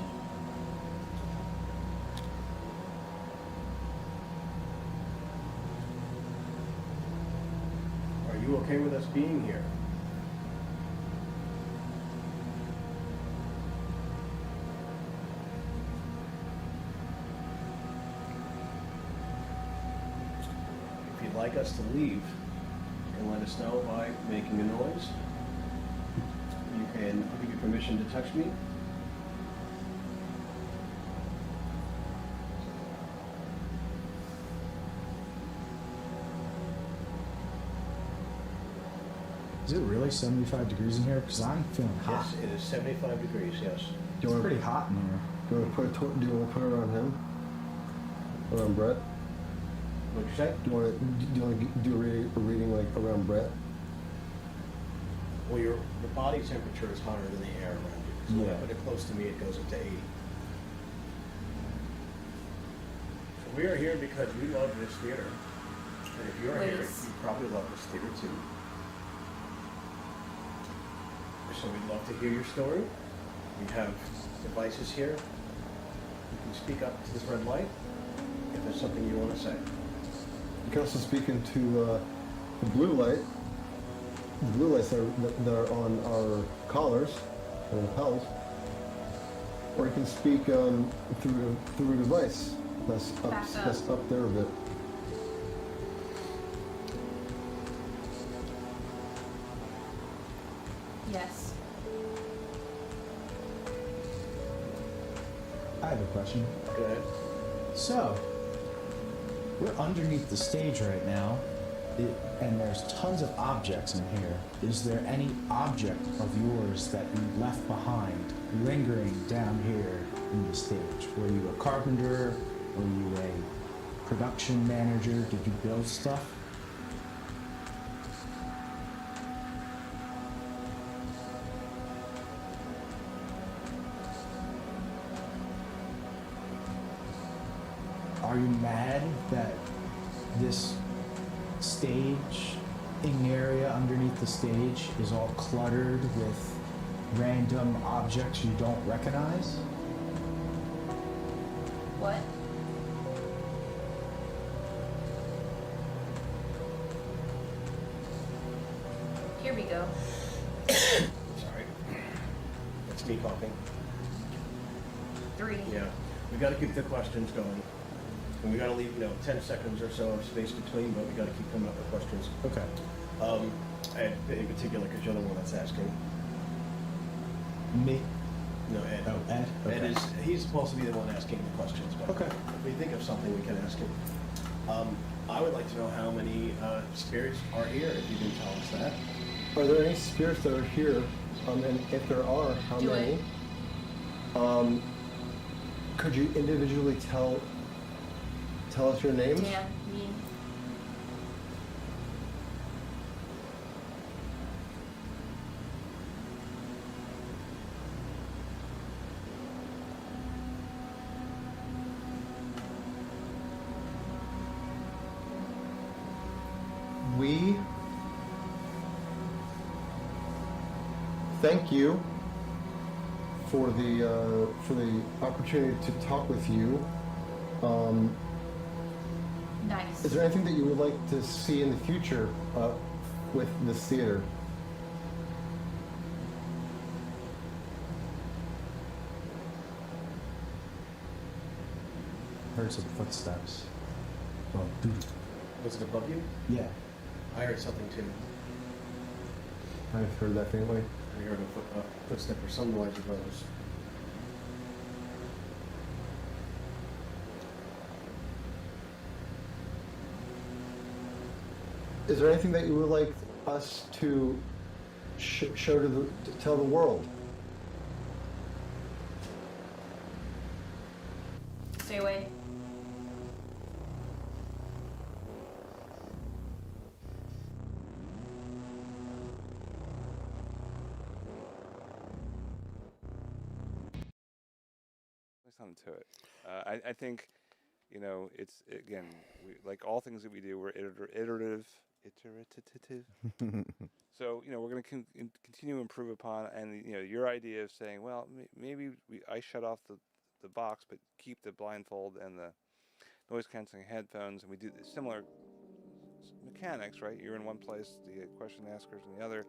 Are you okay with us being here? If you'd like us to leave, you can let us know by making a noise. You can give you permission to touch me. Is it really 75 degrees in here? Because I'm feeling hot. Yes, it is 75 degrees, yes. It's pretty hot in here. Do you want to put it on him? Or on Brett? What'd you say? Do you want to do a reading like around Brett? Well, your body temperature is hotter than the air around you. So when I Yeah. put it close to me, it goes up to 80. So we are here because we love this theater. And if you're here, Please. you probably love this theater too. So we'd love to hear your story. We have devices here. You can speak up to this red light if there's something you want to say. You can also speak into the blue light. The blue lights that are on our collars and lapels. Or you can speak through a device that's up there a bit. Yes. I have a question. Go ahead. So, we're underneath the stage right now. And there's tons of objects in here. Is there any object of yours that you left behind lingering down here in the stage? Were you a carpenter? Were you a production manager? Did you build stuff? Are you mad that this staging area underneath the stage is all cluttered with random objects you don't recognize? What? Here we go. Sorry. It's me coughing. 3. Yeah. We got to keep the questions going. And we got to leave, 10 seconds or so of space between, but we got to keep coming up with questions. Okay. Ed, in particular, because you're the one that's asking. Me? No, Ed. Oh, Ed? Okay. Ed he's supposed to be the one asking the questions, but okay. If we think of something, we can ask him. I would like to know how many spirits are here, if you can tell us that. Are there any spirits that are here? And if there are, how many? Could you individually tell us your names? Dan, me. We thank you for the opportunity to talk with you. Nice. Is there anything that you would like to see in the future with this theater? Heard some footsteps. Oh, dude. Was it above you? Yeah. I heard something too. I've heard that faintly. I heard a footstep or some noise of those. Is there anything that you would like us to show to tell the world? Stay away. There's something to it. I think, it's, again, like all things that we do, we're iterative. So, we're going to continue to improve upon, and, your idea of saying, well, maybe I shut off the box, but keep the blindfold and the noise canceling headphones, and we do similar mechanics, right? You're in one place, the question askers in the other.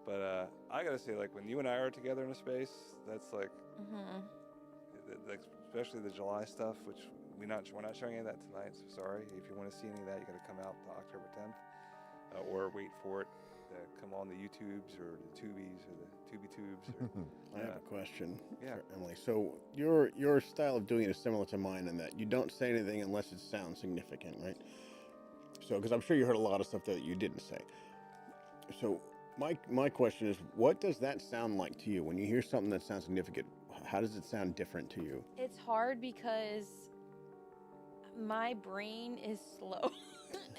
But I got to say, like, when you and I are together in a space, that's like, like especially the July stuff, which we're not showing any of that tonight, so sorry. If you want to see any of that, you got to come out to October 10th. Or wait for it to come on the YouTubes or the Tubies or the Tubi Tubes. Or, I have a question for Emily. So your style of doing it is similar to mine in that you don't say anything unless it sounds significant, right? So, because I'm sure you heard a lot of stuff that you didn't say. So my question is, what does that sound like to you? When you hear something that sounds significant, how does it sound different to you? It's hard because my brain is slow.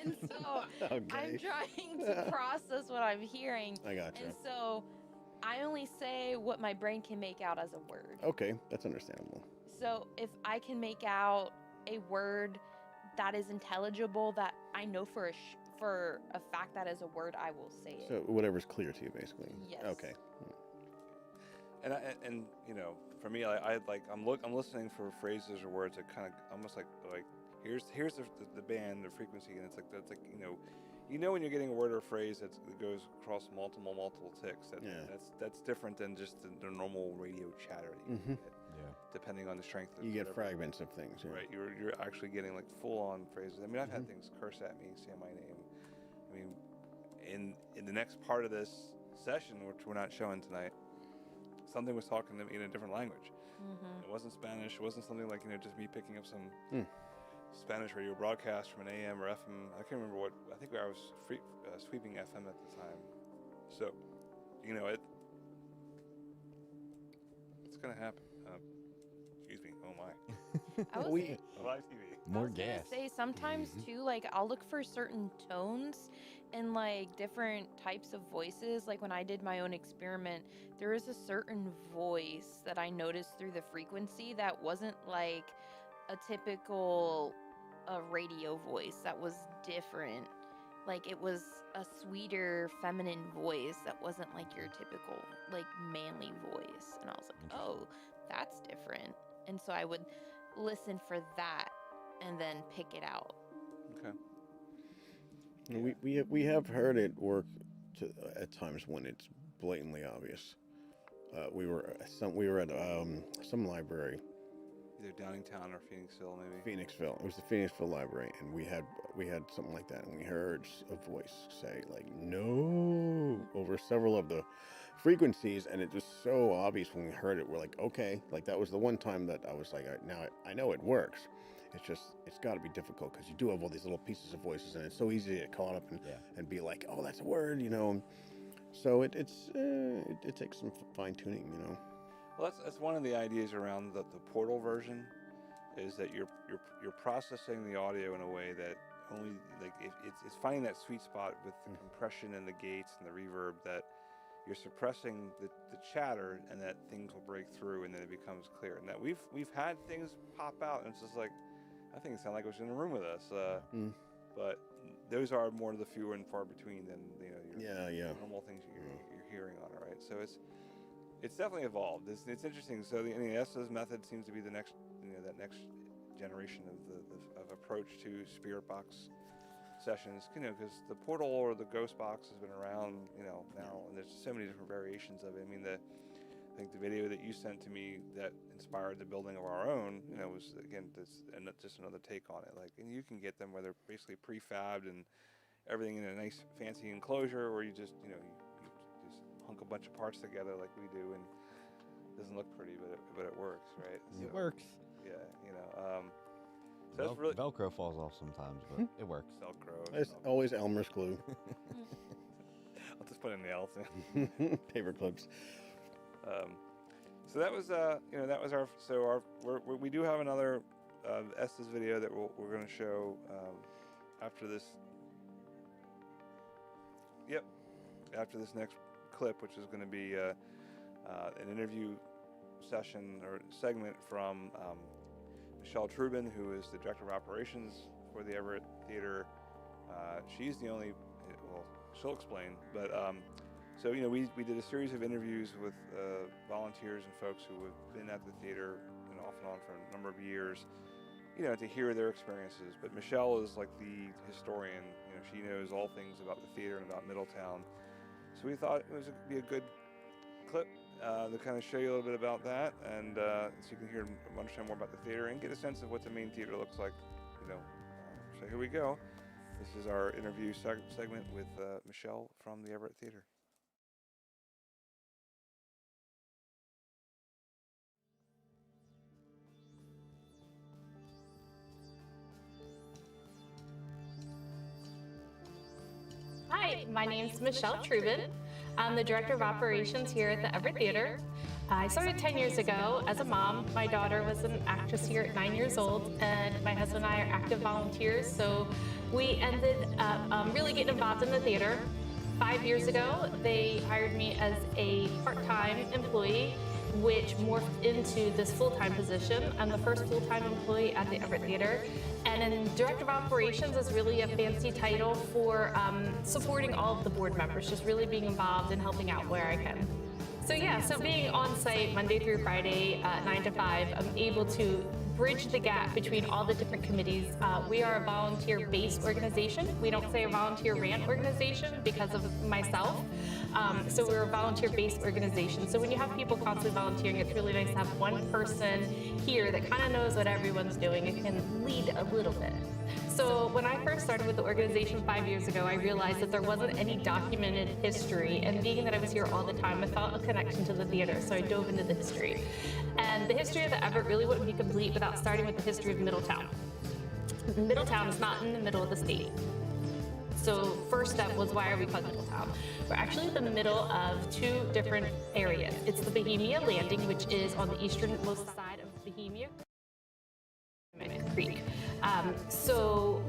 And so I'm trying to process what I'm hearing. I gotcha. And so I only say what my brain can make out as a word. Okay, that's understandable. So if I can make out a word that is intelligible, that I know for a fact that is a word, I will say it. So whatever's clear to you, basically. Yes. Okay. And for me, I'm listening for phrases or words that kind of almost like here's the band, the frequency, and it's like that's like when you're getting a word or a phrase that goes across multiple ticks. That's different than just the normal radio chatter that you get. Yeah. Depending on the strength of You get whatever. fragments of things. Yeah. Right. You're actually getting like full on phrases. I mean, I've had things curse at me, say my name. I mean, in the next part of this session, which we're not showing tonight, something was talking to me in a different language. It wasn't Spanish. It wasn't something like just me picking up some Spanish radio broadcast from an AM or FM. I can't remember what. I think I was sweeping FM at the time. So, you know, it's gonna happen. Excuse me. Oh my. I was, Live TV. More I was gonna gas. say sometimes too, like I'll look for certain tones in like different types of voices. Like when I did my own experiment, there was a certain voice that I noticed through the frequency that wasn't like a typical radio voice. That was different. Like it was a sweeter feminine voice that wasn't like your typical like manly voice. And I was like, oh, that's different. And so I would listen for that and then pick it out. Okay. We have heard it work at times when it's blatantly obvious. We were at some library. Either Downingtown or Phoenixville, maybe. Phoenixville. It was the Phoenixville Library, and we had something like that, and we heard a voice say like "no" over several of the frequencies, and it was so obvious when we heard it. We're like, okay, like that was the one time that I was like, now I know it works. It's got to be difficult because you do have all these little pieces of voices, and it's so easy to get caught up and be like, oh, that's a word, you know. So it takes some fine tuning, you know. Well, that's one of the ideas around the portal version, is that you're processing the audio in a way that only like it's finding that sweet spot with the compression and the gates and the reverb, that you're suppressing the chatter and that things will break through and then it becomes clear. And that we've had things pop out and it's just like, I think it sounded like it was in a room with us. But those are more of the few and far between than your normal things you're hearing on it, right? So it's definitely evolved. It's interesting. So the Estes method seems to be the next, that next generation of approach to spirit box sessions. Because the portal or the ghost box has been around, now, and there's so many different variations of it. I mean, I think the video that you sent to me that inspired the building of our own, was again just another take on it. Like, and you can get them where they're basically prefabbed and everything in a nice fancy enclosure, or you just hunk a bunch of parts together like we do, and it doesn't look pretty, but it works, right? It works. Yeah, so that's really Velcro falls off sometimes, but it works. Velcro. It's always Elmer's glue. I'll just put in nails in. Paper clips. So that was we do have another Estes video that we're going to show after this. Yep, after this next clip, which is going to be an interview session or segment from Michelle Trubin, who is the director of operations for the Everett Theater. She's the only, well, she'll explain, but so we did a series of interviews with volunteers and folks who have been at the theater off and on for a number of years, to hear their experiences. But Michelle is like the historian. She knows all things about the theater and about Middletown. So we thought it would be a good clip to kind of show you a little bit about that, and so you can understand more about the theater and get a sense of what the main theater looks like. So here we go. This is our interview segment with Michelle from the Everett Theater. Hi, my name is Michelle Trubin. I'm the Director of Operations here at the Everett Theater. I started 10 years ago as a mom. My daughter was an actress here at 9 years old, and my husband and I are active volunteers, so we ended up really getting involved in the theater. 5 years ago, they hired me as a part-time employee, which morphed into this full-time position. I'm the first full-time employee at the Everett Theater. And then Director of Operations is really a fancy title for supporting all of the board members, just really being involved and helping out where I can. So being on site Monday through Friday, 9 to 5, I'm able to bridge the gap between all the different committees. We are a volunteer-based organization. We don't say a volunteer-ran organization because of myself. So we're a volunteer-based organization. So when you have people constantly volunteering, it's really nice to have one person here that kind of knows what everyone's doing and can lead a little bit. So when I first started with the organization 5 years ago, I realized that there wasn't any documented history, and being that I was here all the time, I felt a connection to the theater, so I dove into the history. And the history of the Everett really wouldn't be complete without starting with the history of Middletown. Middletown is not in the middle of the state. So first step was, why are we called Middletown? We're actually in the middle of two different areas. It's the Bohemia Landing, which is on the easternmost side of Bohemia Creek. So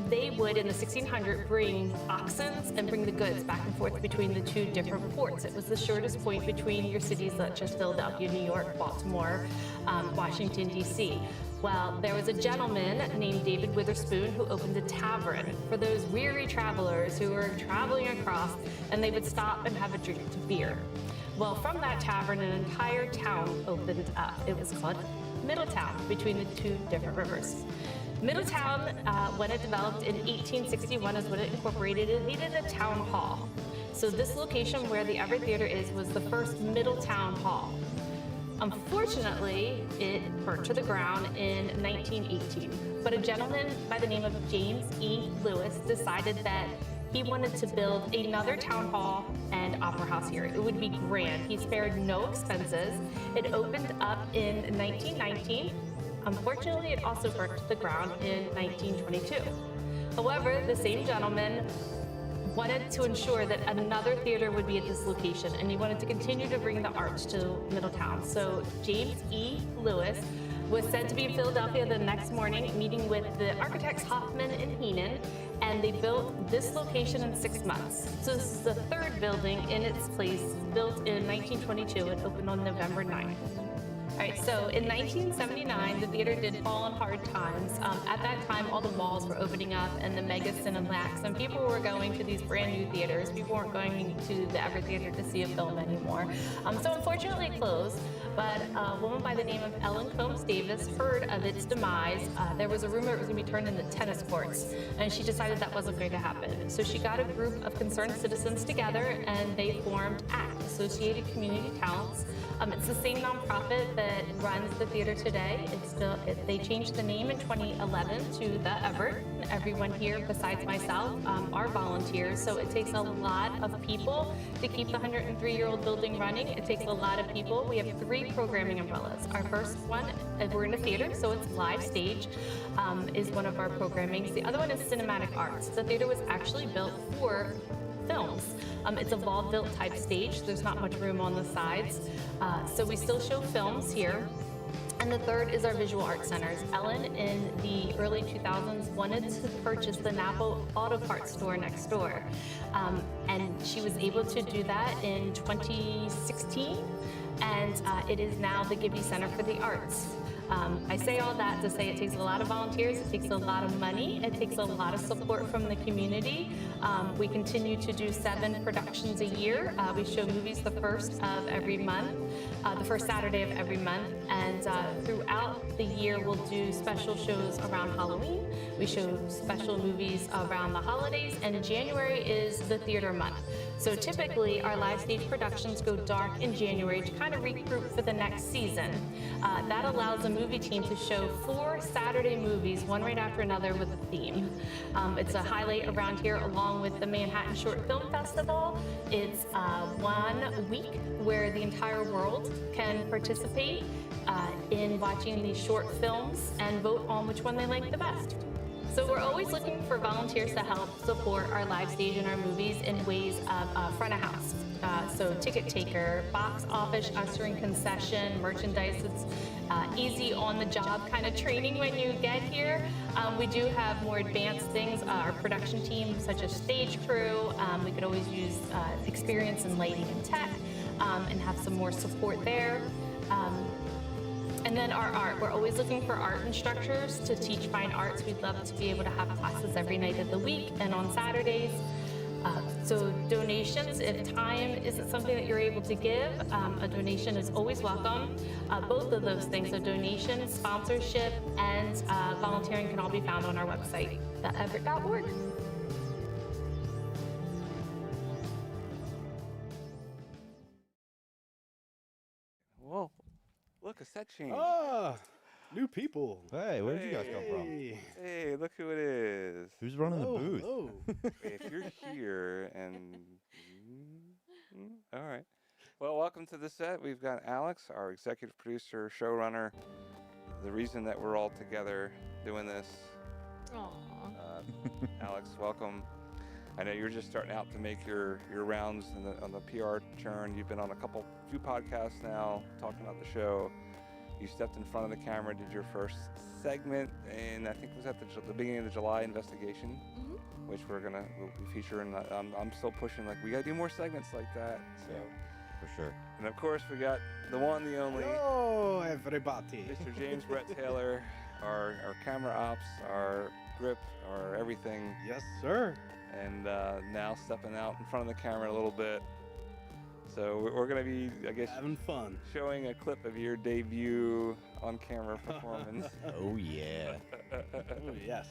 they would, in the 1600s, bring oxen and bring the goods back and forth between the two different ports. It was the shortest point between your cities such as Philadelphia, New York, Baltimore, Washington, D.C. Well, there was a gentleman named David Witherspoon who opened a tavern for those weary travelers who were traveling across, and they would stop and have a drink of beer. Well, from that tavern, an entire town opened up. It was called Middletown, between the two different rivers. Middletown, when it developed in 1861, is when it incorporated. It needed a town hall. So this location where the Everett Theater is was the first Middletown Hall. Unfortunately, it burnt to the ground in 1918. But a gentleman by the name of James E. Lewis decided that he wanted to build another town hall and opera house here. It would be grand. He spared no expenses. It opened up in 1919. Unfortunately, it also burnt to the ground in 1922. However, the same gentleman wanted to ensure that another theater would be at this location, and he wanted to continue to bring the arts to Middletown. So James E. Lewis was sent to be in Philadelphia the next morning, meeting with the architects Hoffman and Heenan, and they built this location in 6 months. So this is the third building in its place, built in 1922 and opened on November 9th. All right, so in 1979, the theater did fall on hard times. At that time, all the malls were opening up and the mega Cinemax, and people were going to these brand new theaters. People weren't going to the Everett Theater to see a film anymore. So unfortunately it closed, but a woman by the name of Ellen Combs Davis heard of its demise. There was a rumor it was going to be turned into tennis courts, and she decided that wasn't going to happen. So she got a group of concerned citizens together, and they formed ACT, Associated Community Talents. It's the same nonprofit that runs the theater today. They changed the name in 2011 to the Everett. Everyone here, besides myself, are volunteers. So it takes a lot of people to keep the 103-year-old building running. It takes a lot of people. We have 3 programming umbrellas. Our first one, we're in a theater, so it's live stage, is one of our programmings. The other one is cinematic arts. The theater was actually built for films. It's a vaudeville type stage. There's not much room on the sides. So we still show films here. And the third is our visual arts centers. Ellen, in the early 2000s, wanted to purchase the Napa Auto Parts store next door. And she was able to do that in 2016. And it is now the Gibby Center for the Arts. I say all that to say it takes a lot of volunteers, it takes a lot of money, it takes a lot of support from the community. We continue to do 7 productions a year. We show movies the first of every month, the first Saturday of every month, and throughout the year we'll do special shows around Halloween. We show special movies around the holidays, and January is the theater month. So typically our live stage productions go dark in January to kind of recruit for the next season. That allows the movie team to show 4 Saturday movies, one right after another with a theme. It's a highlight around here along with the Manhattan Short Film Festival. It's 1 week where the entire world can participate in watching these short films and vote on which one they like the best. So we're always looking for volunteers to help support our live stage and our movies in ways of front of house. So ticket taker, box office, ushering, concession, merchandise. It's easy on the job kind of training when you get here. We do have more advanced things. Our production team, such as stage crew, we could always use experience in lighting and tech and have some more support there. And then our art, we're always looking for art instructors to teach fine arts. We'd love to be able to have classes every night of the week and on Saturdays. So donations, if time isn't something that you're able to give, a donation is always welcome. Both of those things, so donation, sponsorship, and volunteering can all be found on our website, theeverett.org. Whoa, look, a set change. Ah, new people. Hey, where did you guys come from? Hey, look who it is. Who's running the booth? Oh. If you're here and... all right. Well, welcome to the set. We've got Alex, our executive producer, showrunner. The reason that we're all together doing this Alex, welcome. I know you're just starting out to make your rounds on the PR churn. You've been on few podcasts now talking about the show. You stepped in front of the camera, did your first segment, and I think it was at the beginning of the July investigation, which we'll be featuring. I'm still pushing, like, we gotta do more segments like that. So, for sure. And of course, we got the one, the only. Hello, everybody. Mr. James Brett Taylor, our camera ops, our grip, our everything. Yes, sir. And now stepping out in front of the camera a little bit. So we're going to be, I guess, having fun, showing a clip of your debut on-camera performance. Oh yeah. Oh, yes.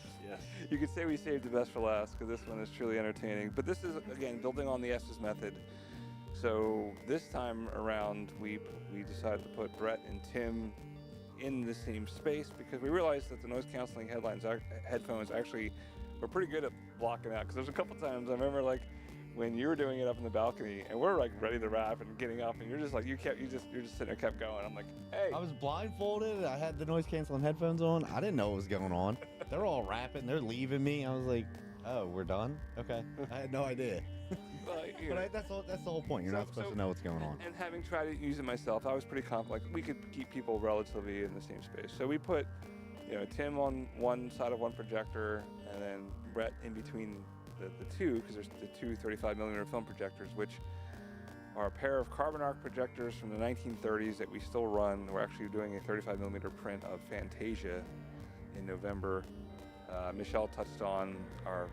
You could say we saved the best for last because this one is truly entertaining. But this is, again, building on the Estes method. So this time around, we decided to put Brett and Tim in the same space because we realized that the noise canceling headphones actually were pretty good at blocking out. Because there's a couple times I remember, like, when you were doing it up in the balcony and we're like ready to wrap and getting up and you're just like you're just sitting there, kept going. I'm like, hey. I was blindfolded. I had the noise canceling headphones on. I didn't know what was going on. They're all rapping. They're leaving me. I was like, oh, we're done? Okay. I had no idea. But that's the whole point. You're not supposed to know what's going on. And having tried to use it myself, I was pretty confident. Like, we could keep people relatively in the same space. So we put, Tim on one side of one projector and then Brett in between the two, because there's the two 35mm film projectors, which are a pair of carbon arc projectors from the 1930s that we still run. We're actually doing a 35mm print of Fantasia in November. Michelle touched on our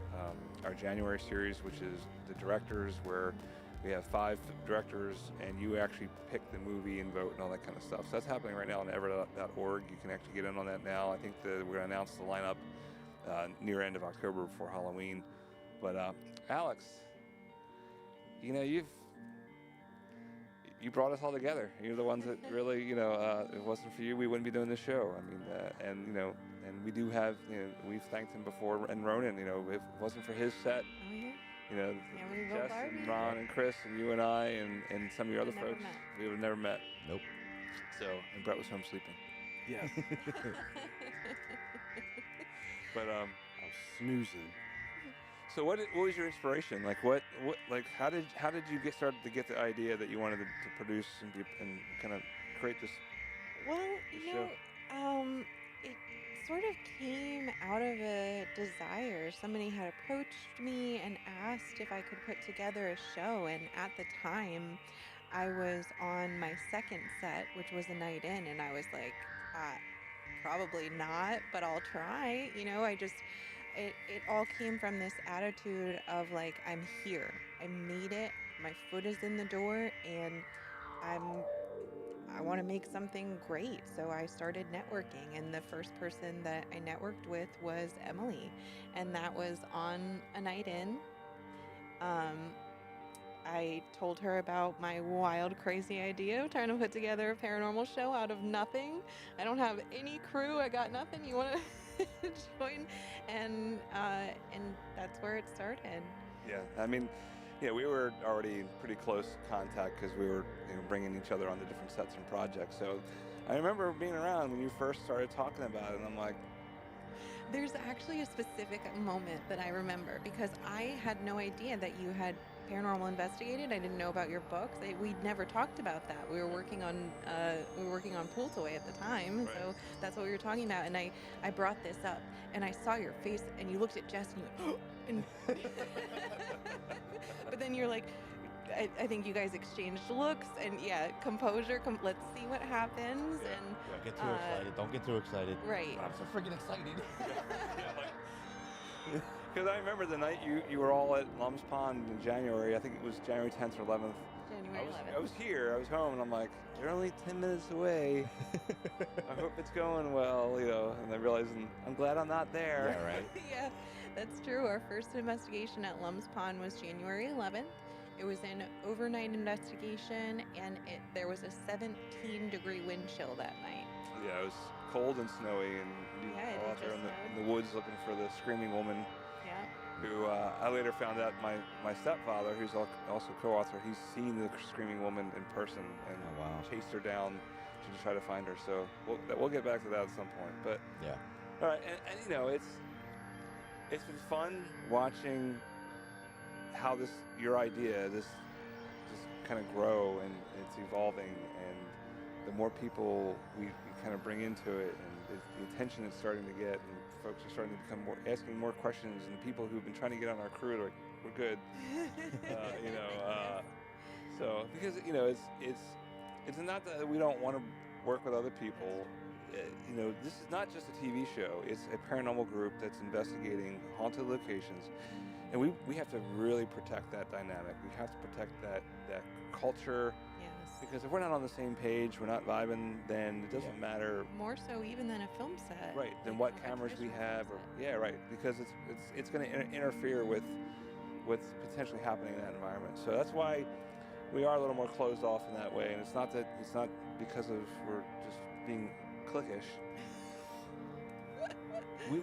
January series, which is the directors, where we have 5 directors and you actually pick the movie and vote and all that kind of stuff. So that's happening right now on ever.org. You can actually get in on that now. I think we're going to announce the lineup near end of October before Halloween. But Alex, you brought us all together. You're the ones that really, if it wasn't for you, we wouldn't be doing this show. I mean, and we do have, we've thanked him before, and Ronan, if it wasn't for his set, Jess and Ron and Chris and you and I and some of your other folks, we would have never met. Nope. So, and Brett was home sleeping. Yes. But I was snoozing. So what was your inspiration? Like how did you get started to get the idea that you wanted to produce and kind of create this Well, show? It sort of came out of a desire. Somebody had approached me and asked if I could put together a show, and at the time I was on my second set, which was a night in, and I was like, probably not, but I'll try. It all came from this attitude of like, I'm here, I made it, my foot is in the door, and I want to make something great. So I started networking, and the first person that I networked with was Emily, and that was on a night in. I told her about my wild, crazy idea of trying to put together a paranormal show out of nothing. I don't have any crew, I got nothing. You want to join? And that's where it started. Yeah, I mean, we were already in pretty close contact because we were bringing each other on the different sets and projects. So I remember being around when you first started talking about it, and I'm like, there's actually a specific moment that I remember, because I had no idea that you had paranormal investigated. I didn't know about your books. We'd never talked about that. We were working on Pool Toy at the time, right. So that's what we were talking about. And I brought this up, and I saw your face, and you looked at Jess, and you went, but then you're like, I think you guys exchanged looks, and composure. Let's see what happens. Yeah. And don't get too excited. Don't get too excited. Right. I'm so freaking excited. Because I remember the night you were all at Lum's Pond in January. I think it was January 10th or 11th. January 11th. I was here. I was home, and I'm like, they're only 10 minutes away. I hope it's going well, And I realized, I'm glad I'm not there. Yeah, right. Yeah, that's true. Our first investigation at Lum's Pond was January 11th. It was an overnight investigation, and there was a 17-degree wind chill that night. Yeah, it was cold and snowy, and you were out there in the woods looking for the screaming woman. Yeah. Who I later found out my stepfather, who's also co-author, he's seen the screaming woman in person and chased her down to try to find her. So we'll get back to that at some point. But yeah. All right, and It's been fun watching how your idea, just kind of grow, and it's evolving, and the more people we kind of bring into it, and the attention it's starting to get, and folks are starting to become asking more questions, and the people who've been trying to get on our crew are like, we're good, so because it's not that we don't want to work with other people. This is not just a TV show. It's a paranormal group that's investigating haunted locations, and we have to really protect that dynamic. We have to protect that culture. Yes. Because if we're not on the same page, we're not vibing, then it doesn't matter. More so even than a film set. Right. Than what cameras we have, right. Because it's going to interfere with what's potentially happening in that environment. So that's why we are a little more closed off in that way. And it's not because of we're just being cliquish.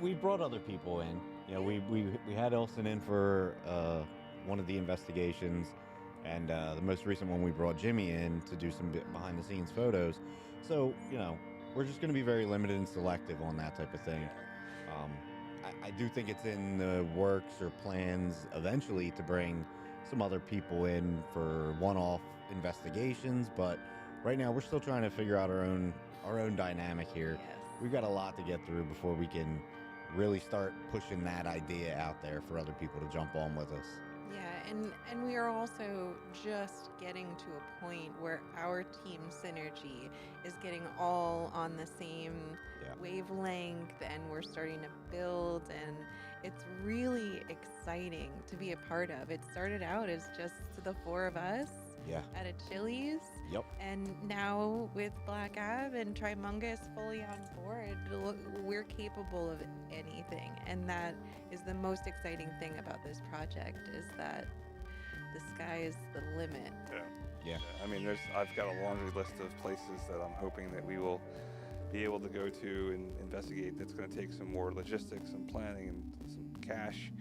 We brought other people in. We had Elson in for one of the investigations, and the most recent one we brought Jimmy in to do some behind the scenes photos. So we're just going to be very limited and selective on that type of thing. I do think it's in the works or plans eventually to bring some other people in for one-off investigations, but right now we're still trying to figure out our own dynamic here. Yes. We've got a lot to get through before we can really start pushing that idea out there for other people to jump on with us. Yeah, and we are also just getting to a point where our team synergy is getting all on the same wavelength, and we're starting to build, and it's really exciting to be a part of. It started out as just the four of us at a Chili's. Yep. And now with Black Ab and Trimungus fully on board, we're capable of anything. And that is the most exciting thing about this project, is that the sky is the limit. Yeah. I mean, I've got a laundry list of places that I'm hoping that we will be able to go to and investigate. That's going to take some more logistics and planning and some cash.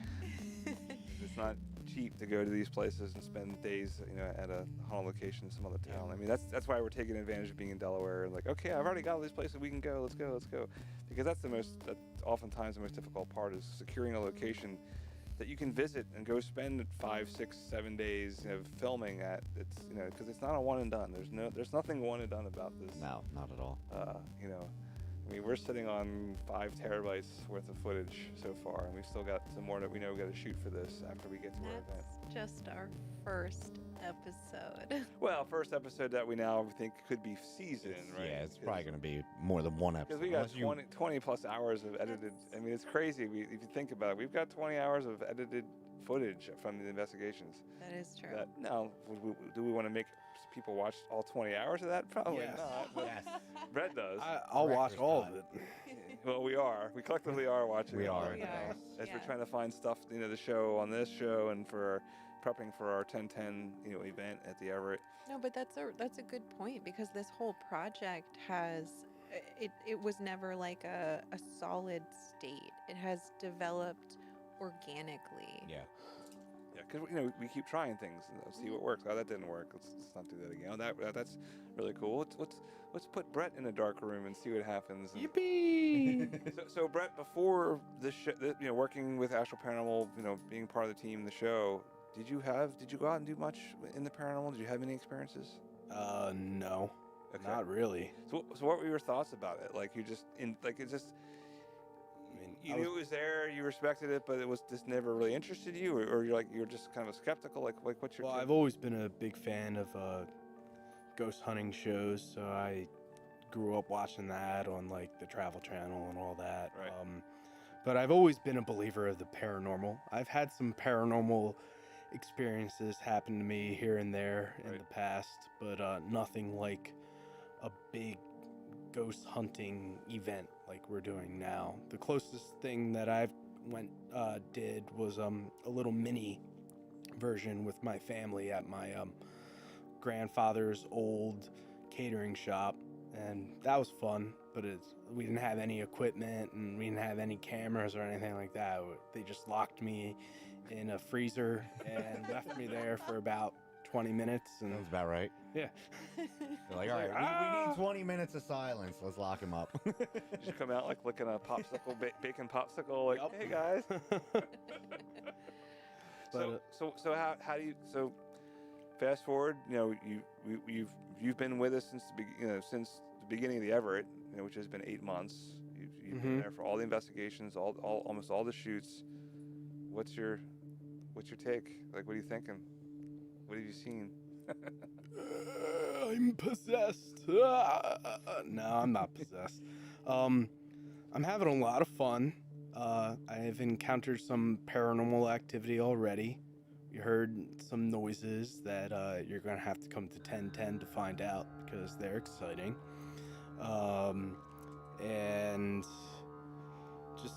It's not cheap to go to these places and spend days, at a haunted location in some other town. I mean, that's why we're taking advantage of being in Delaware. Like, okay, I've already got all these places we can go. Let's go. Because that's oftentimes the most difficult part, is securing a location that you can visit and go spend 5, 6, 7 days, filming at. It's because it's not a one and done. There's nothing one and done about this. No, not at all. I mean, we're sitting on 5 terabytes worth of footage so far, and we've still got some more that we know we got to shoot for this after we get to our event. That's just our first episode. Well, first episode that we now think could be season, right? Yeah, it's probably going to be more than one episode. Because we got 20 plus hours of edited. I mean, it's crazy if you think about it. We've got 20 hours of edited footage from the investigations. That is true. Now, do we want to make people watch all 20 hours of that? Probably not. But Brett does. I'll watch all of it. Well, we are. We collectively are watching. We it are. As we're trying to find stuff, the show on this show, and for prepping for our 1010, event at the Everett. No, but that's a good point, because this whole project it was never like a solid state. It has developed organically. Yeah, because we keep trying things and see what works. Oh, that didn't work. Let's not do that again. Oh, that's really cool. Let's put Brett in a dark room and see what happens. Yippee! so Brett, before this show, working with Astral Paranormal, being part of the team, the show, did you go out and do much in the paranormal? Did you have any experiences? No, okay. Not really. So what were your thoughts about it? Like, you knew it was there, you respected it, but it was just never really interested you, or you're just kind of skeptical. Like what's your? Well, I've always been a big fan of ghost hunting shows, so I grew up watching that on the Travel Channel and all that. Right. But I've always been a believer of the paranormal. I've had some paranormal experiences happen to me here and there in the past, but nothing like a big ghost hunting event like we're doing now. The closest thing that I've did was a little mini version with my family at my grandfather's old catering shop, and that was fun, but we didn't have any equipment and we didn't have any cameras or anything like that. They just locked me in a freezer and left me there for about 20 minutes. And Sounds about right. Yeah. They're like, all right, we need 20 minutes of silence. Let's lock him up. You just come out like licking a popsicle, bacon popsicle, like, hey guys. So how do you, so fast forward, you know, you've been with us since the beginning of the Everett, you know, which has been 8 months. You've been there for all the investigations, almost all the shoots. What's your take? Like, what are you thinking? What have you seen? I'm possessed. No, I'm not possessed. I'm having a lot of fun. I've encountered some paranormal activity already. You heard some noises that you're going to have to come to 1010 to find out because they're exciting. And just,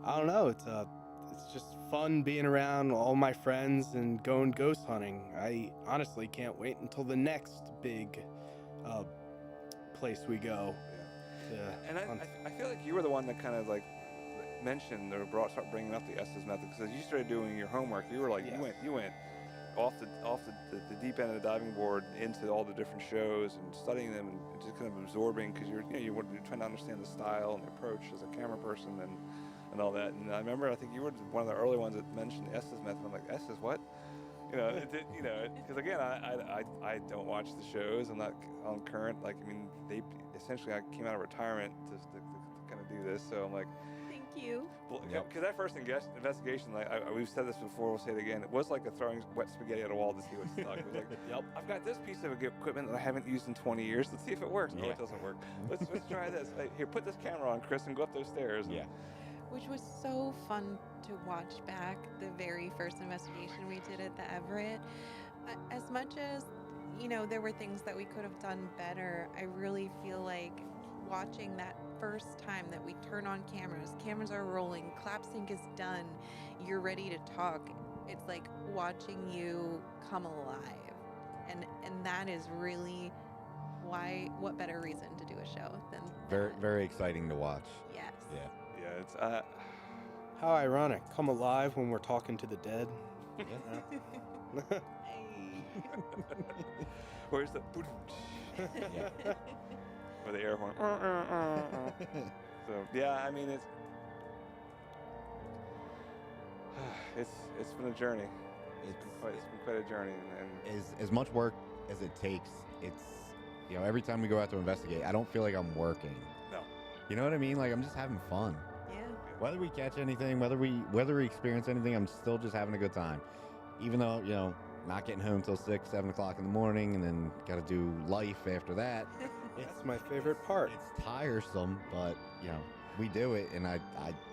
I don't know, it's just fun being around all my friends and going ghost hunting. I honestly can't wait until the next big place we go. And I feel like you were the one that kind of like mentioned or start bringing up the Estes method, because as you started doing your homework, you were like, you went off the deep end of the diving board into all the different shows and studying them and just kind of absorbing, because you're trying to understand the style and the approach as a camera person and all that. And I remember, I think you were one of the early ones that mentioned the Estes method. I'm like, Estes, what? Because again, I don't watch the shows. I'm not on current. Like, I mean, I came out of retirement to kind of do this. So I'm like, thank you. Because that first investigation, like we've said this before, we'll say it again. It was like throwing wet spaghetti at a wall to see what stuck. It was like, I've got this piece of equipment that I haven't used in 20 years. Let's see if it works. No, it doesn't work. Let's try this. Hey, here, put this camera on, Chris, and go up those stairs. Yeah. Which was so fun to watch back, the very first investigation we did at the Everett. As much as, there were things that we could have done better, I really feel like watching that first time that we turn on cameras are rolling, clap sync is done, you're ready to talk. It's like watching you come alive. And that is really what better reason to do a show than Very, very exciting to watch. Yes. Yeah. Yeah, it's How ironic. Come alive when we're talking to the dead. Where's the or the air horn? So yeah, I mean it's been a journey. It's been quite a journey, and as much work as it takes, it's every time we go out to investigate, I don't feel like I'm working. No. You know what I mean? Like, I'm just having fun. Yeah. Whether we catch anything, whether we experience anything, I'm still just having a good time. Even though, not getting home till 6, 7 o'clock in the morning, and then got to do life after that. It's my favorite part. It's tiresome, but, we do it, and I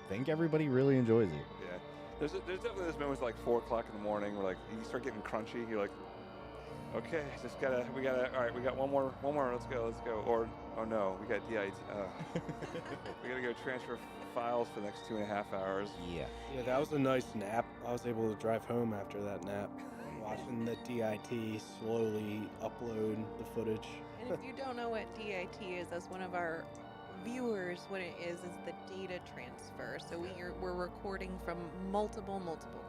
think everybody really enjoys it. Yeah. There's definitely those moments like 4 o'clock in the morning where like you start getting crunchy. You're like, okay, we got one more, let's go. Or, oh no, we got DIT. We gotta go transfer files for the next 2.5 hours. Yeah. Yeah, that was a nice nap. I was able to drive home after that nap, watching the DIT slowly upload the footage. And if you don't know what DIT is, as one of our viewers, what it is the data transfer. So we're recording from multiple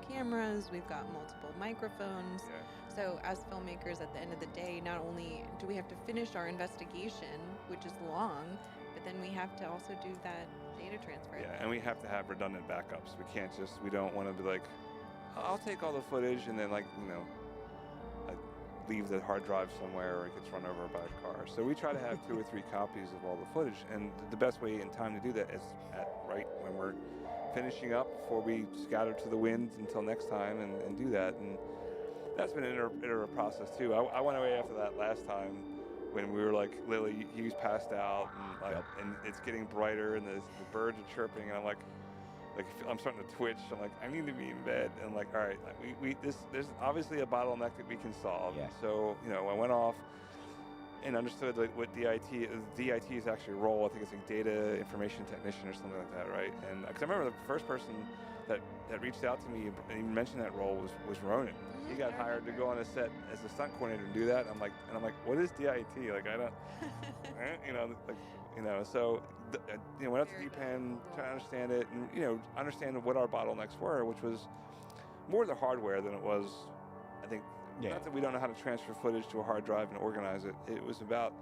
cameras. We've got multiple microphones. Yeah. So as filmmakers, at the end of the day, not only do we have to finish our investigation, which is long, but then we have to also do that data transfer. Yeah, and we have to have redundant backups. We don't want to be like, I'll take all the footage and then I leave the hard drive somewhere or it gets run over by a car. So we try to have 2 or 3 copies of all the footage, and the best way in time to do that is right when we're finishing up, before we scatter to the wind until next time and do that. And that's been an iterative process too. I went away after that last time when we were like, Lily, he was passed out, and and it's getting brighter, and the birds are chirping, and I'm like I'm starting to twitch. I'm like, I need to be in bed. And I'm like, all right, there's obviously a bottleneck that we can solve. Yeah. So I went off and understood what DIT is. DIT is actually a role. I think it's a data information technician or something like that, right? And because I remember the first person that reached out to me and even mentioned that role was Ronan. He got hired to go on a set as a stunt coordinator and do that. I'm like, what is DIT? Like, I don't, So went up to deep end, trying to understand it, and understand what our bottlenecks were, which was more the hardware than it was, I think, not that we don't know how to transfer footage to a hard drive and organize it. It was about,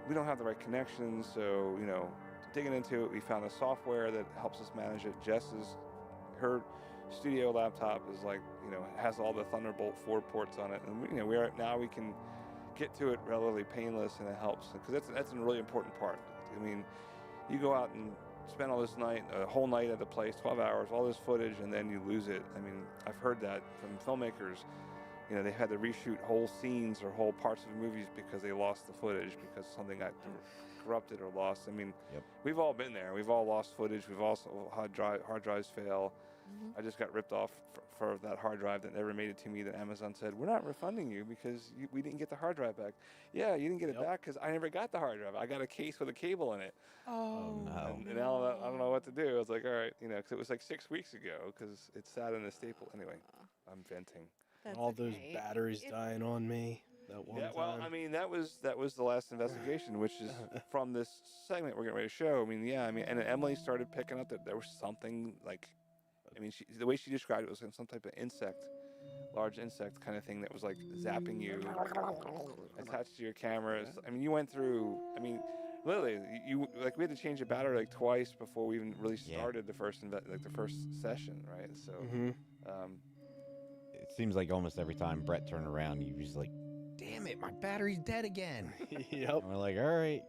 we don't have the right connections, so, you know, digging into it, we found a software that helps us manage it. Her studio laptop is like, you know, has all the Thunderbolt 4 ports on it, and we, you know, now we can get to it relatively painless, and it helps, because that's a really important part. I mean, you go out and spend all this night, a whole night at the place, 12 hours, all this footage, and then you lose it. I mean, I've heard that from filmmakers. You know, they had to reshoot whole scenes or whole parts of movies because they lost the footage because something got corrupted or lost. I mean, we've all been there. We've all lost footage. We've also hard drives fail. I just got ripped off for that hard drive that never made it to me, that Amazon said, we're not refunding you because we didn't get the hard drive back. Yeah, you didn't get it back because I never got the hard drive. I got a case with a cable in it. Oh, no. And now I don't know what to do. I was like, all right, you know, because it was like 6 weeks ago because it sat in the staple. Anyway, I'm venting. All those batteries dying on me that one time. Well, I mean, that was the last investigation, which is from this segment we're getting ready to show. I mean, and Emily started picking up that there was something like, I mean, the way she described it was some type of insect, large insect kind of thing that was like zapping you, attached to your cameras. I mean, you went through, I mean, literally, we had to change the battery like twice before we even really started the first session, right? So, it seems like almost every time Brett turned around, he was like, damn it, my battery's dead again. Yep. And we're like, all right,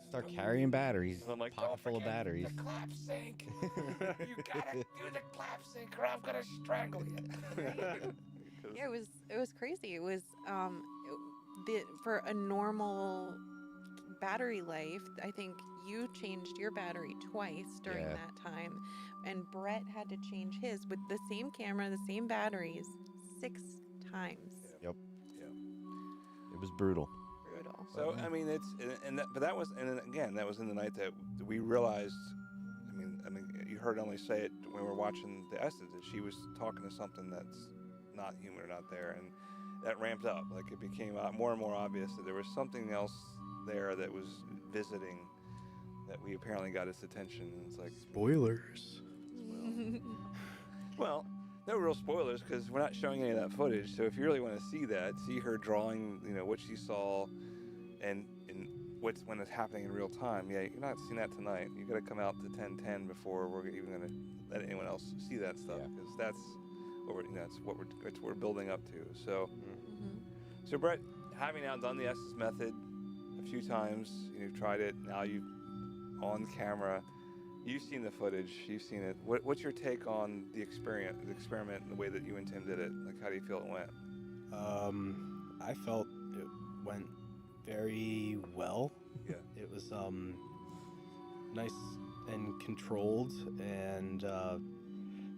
start carrying batteries. And I'm like, pocket full of batteries. The clap sync. You gotta do the clap sync or I'm gonna strangle you. Yeah, it was crazy. It was for a normal battery life, I think you changed your battery twice during that time, and Brett had to change his with the same camera, the same batteries, 6 times. Yep. It was brutal. So I mean, but that was in the night that we realized. I mean, you heard Emily say it when we were watching the Estes, that she was talking to something that's not human or not there, and that ramped up. Like it became more and more obvious that there was something else there that was visiting, that we apparently got its attention. And it's like spoilers. Well, no real spoilers because we're not showing any of that footage. So if you really want to see that, see her drawing, you know, what she saw, and when it's happening in real time. Yeah, you're not seeing that tonight. You got to come out to 10:10 before we're even going to let anyone else see that stuff, because that's what we're building up to. So, so Brett, having now done the Estes method a few times, you've tried it. Now you on camera. You've seen the footage. You've seen it. What's your take on the experiment, and the way that you and Tim did it? Like, how do you feel it went? I felt it went very well. Yeah. It was nice and controlled, and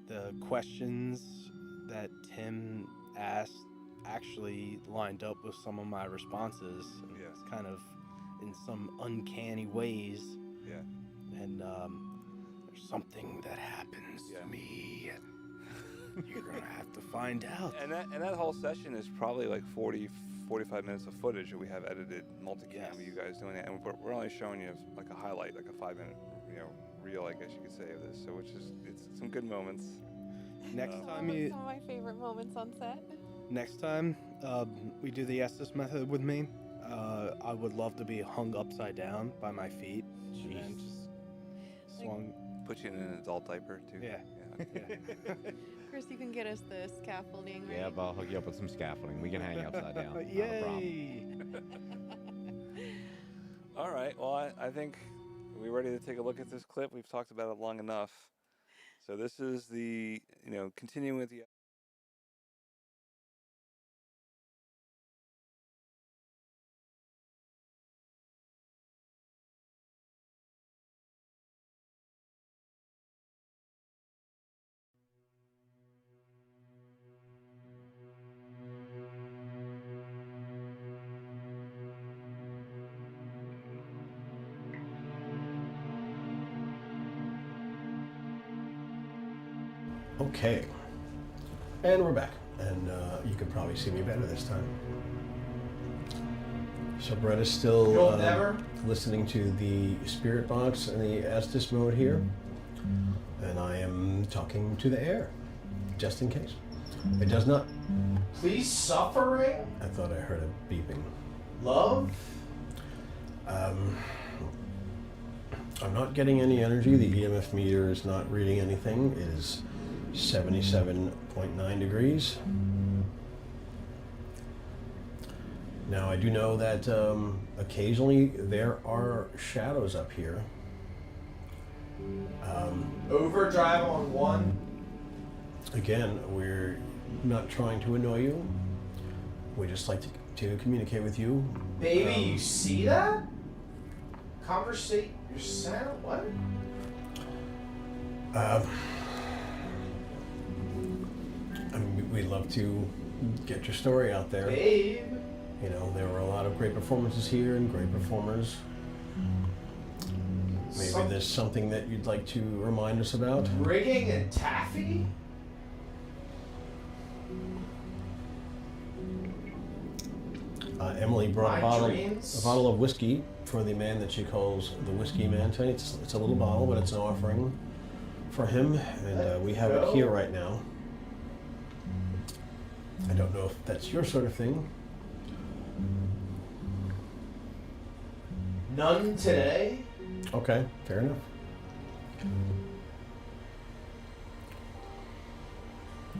the questions that Tim asked actually lined up with some of my responses. Yeah. It's kind of in some uncanny ways. Yeah. And there's something that happens to me. You're gonna have to find out. And that whole session is probably like 45 minutes of footage that we have edited multicam of you guys doing it, and we're only showing you like a highlight, like a 5-minute, reel, I guess you could say, of this. So it's some good moments. Next time some of my favorite moments on set. Next time we do the Estes method with me, I would love to be hung upside down by my feet. Jeez. And just swung. Put you in an adult diaper too. Yeah. Chris, you can get us the scaffolding, right? Yeah, but I'll hook you up with some scaffolding. We can hang upside down. Not a Yay! All right. Well, I think we're ready to take a look at this clip. We've talked about it long enough. So this is the, continuing with the. Okay, and we're back, and you can probably see me better this time. So Brett is still listening to the spirit box in the Estes mode here, and I am talking to the air, just in case. It does not. Please, suffering? I thought I heard a beeping. Love? I'm not getting any energy. The EMF meter is not reading anything. It is 77.9 degrees. Now, I do know that occasionally there are shadows up here. Overdrive on 1. Again, we're not trying to annoy you. We just like to communicate with you. Baby, you see that? Conversate your sound? What? I mean, we'd love to get your story out there. Babe. You know, there were a lot of great performances here and great performers. Maybe there's something that you'd like to remind us about. Rigging and taffy? Emily brought a dreams? bottle of whiskey for the man that she calls the Whiskey Man tonight. It's a little bottle, but it's an offering for him, and we have it here right now. I don't know if that's your sort of thing. None today? Okay, fair enough.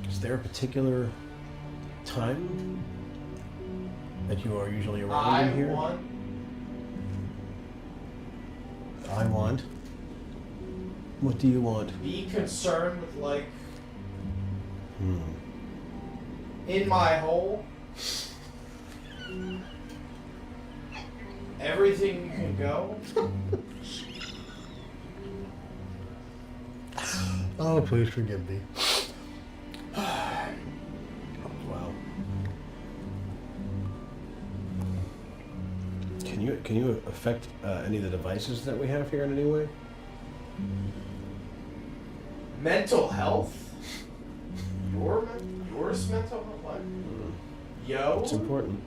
Is there a particular time that you are usually around in here? I want. What do you want? Be concerned with, like, in my hole, everything you can go. Oh, please forgive me. Wow. Can you affect any of the devices that we have here in any way? Mental health? Yours mental health? What? Yo? It's important.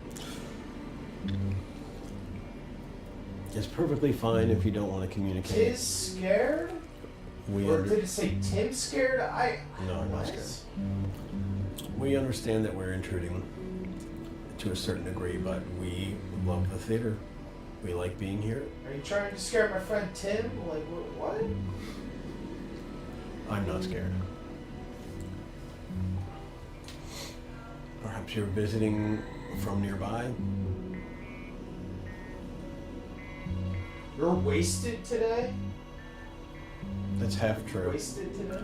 It's perfectly fine if you don't want to communicate. Tis scared? Or did it say Tim scared? No, I'm not scared. We understand that we're intruding to a certain degree, but we love the theater. We like being here. Are you trying to scare my friend Tim? Like, what? I'm not scared. Perhaps you're visiting from nearby. You're wasted today? That's half true. Wasted today?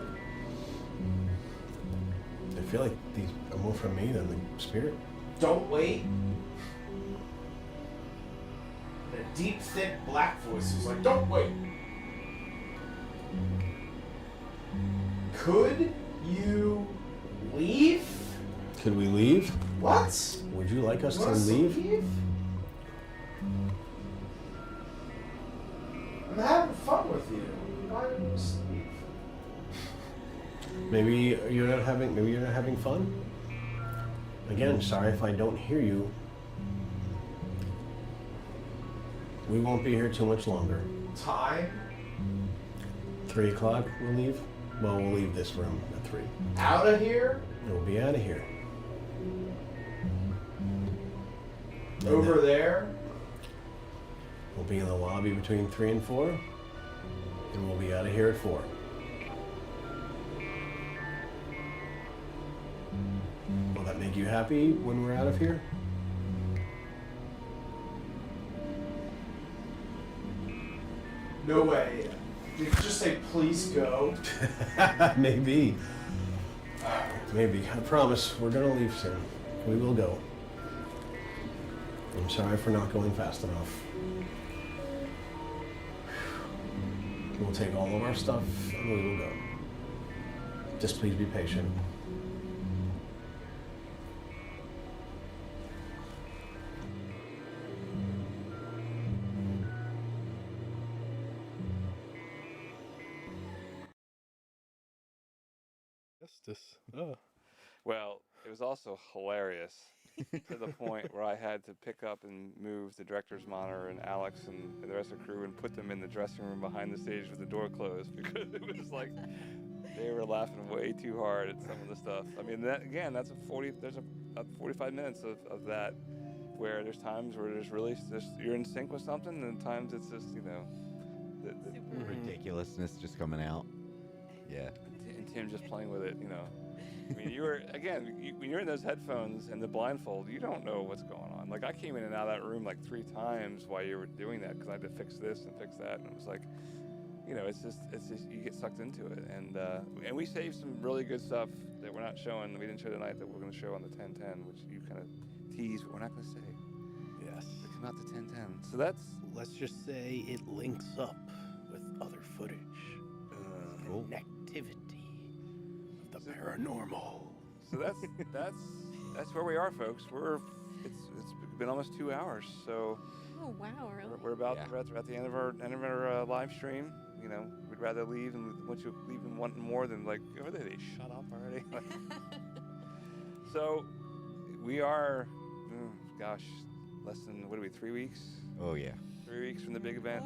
I feel like these are more from me than the spirit. Don't wait. And a deep, thick black voice was like, don't wait. Could you leave? Could we leave? What? Would you like us You to want us leave? I'm having fun with you. Why don't you just leave? Maybe you're not having fun? Again, sorry if I don't hear you. We won't be here too much longer. Time? 3 o'clock we'll leave? Well, we'll leave this room at 3. Out of here? We'll be out of here. Over there? We'll be in the lobby between 3 and 4. And we'll be out of here at 4. Will that make you happy when we're out of here? No way. Did you just say, please go? Maybe. Maybe. I promise we're gonna leave soon. We will go. I'm sorry for not going fast enough. We'll take all of our stuff and we will go. Just please be patient. Well, it was also hilarious to the point where I had to pick up and move the director's monitor and Alex and the rest of the crew and put them in the dressing room behind the stage with the door closed because it was like They were laughing way too hard at some of the stuff. I mean, that again, that's there's a 45 minutes of that, where there's times where there's really just you're in sync with something, and times it's just the ridiculousness just coming out. Yeah. And Tim just playing with it, I mean, you were again when you're in those headphones and the blindfold, you don't know what's going on. Like I came in and out of that room like 3 times while you were doing that because I had to fix this and fix that, and it was like, it's just you get sucked into it, and we saved some really good stuff that we're not showing. We didn't show tonight that we're going to show on the 1010, which you kind of teased, but we're not going to say. Yes. They come out the 1010. So let's just say it links up with other footage. Connectivity of the paranormal. So that's where we are, folks. It's been almost 2 hours, so. Oh wow! Really? We're at the end of our live stream. We'd rather leave, and once you leave and wanting more than like, oh, they shut up already. So we are, less than 3 weeks? Oh yeah. 3 weeks from the big event.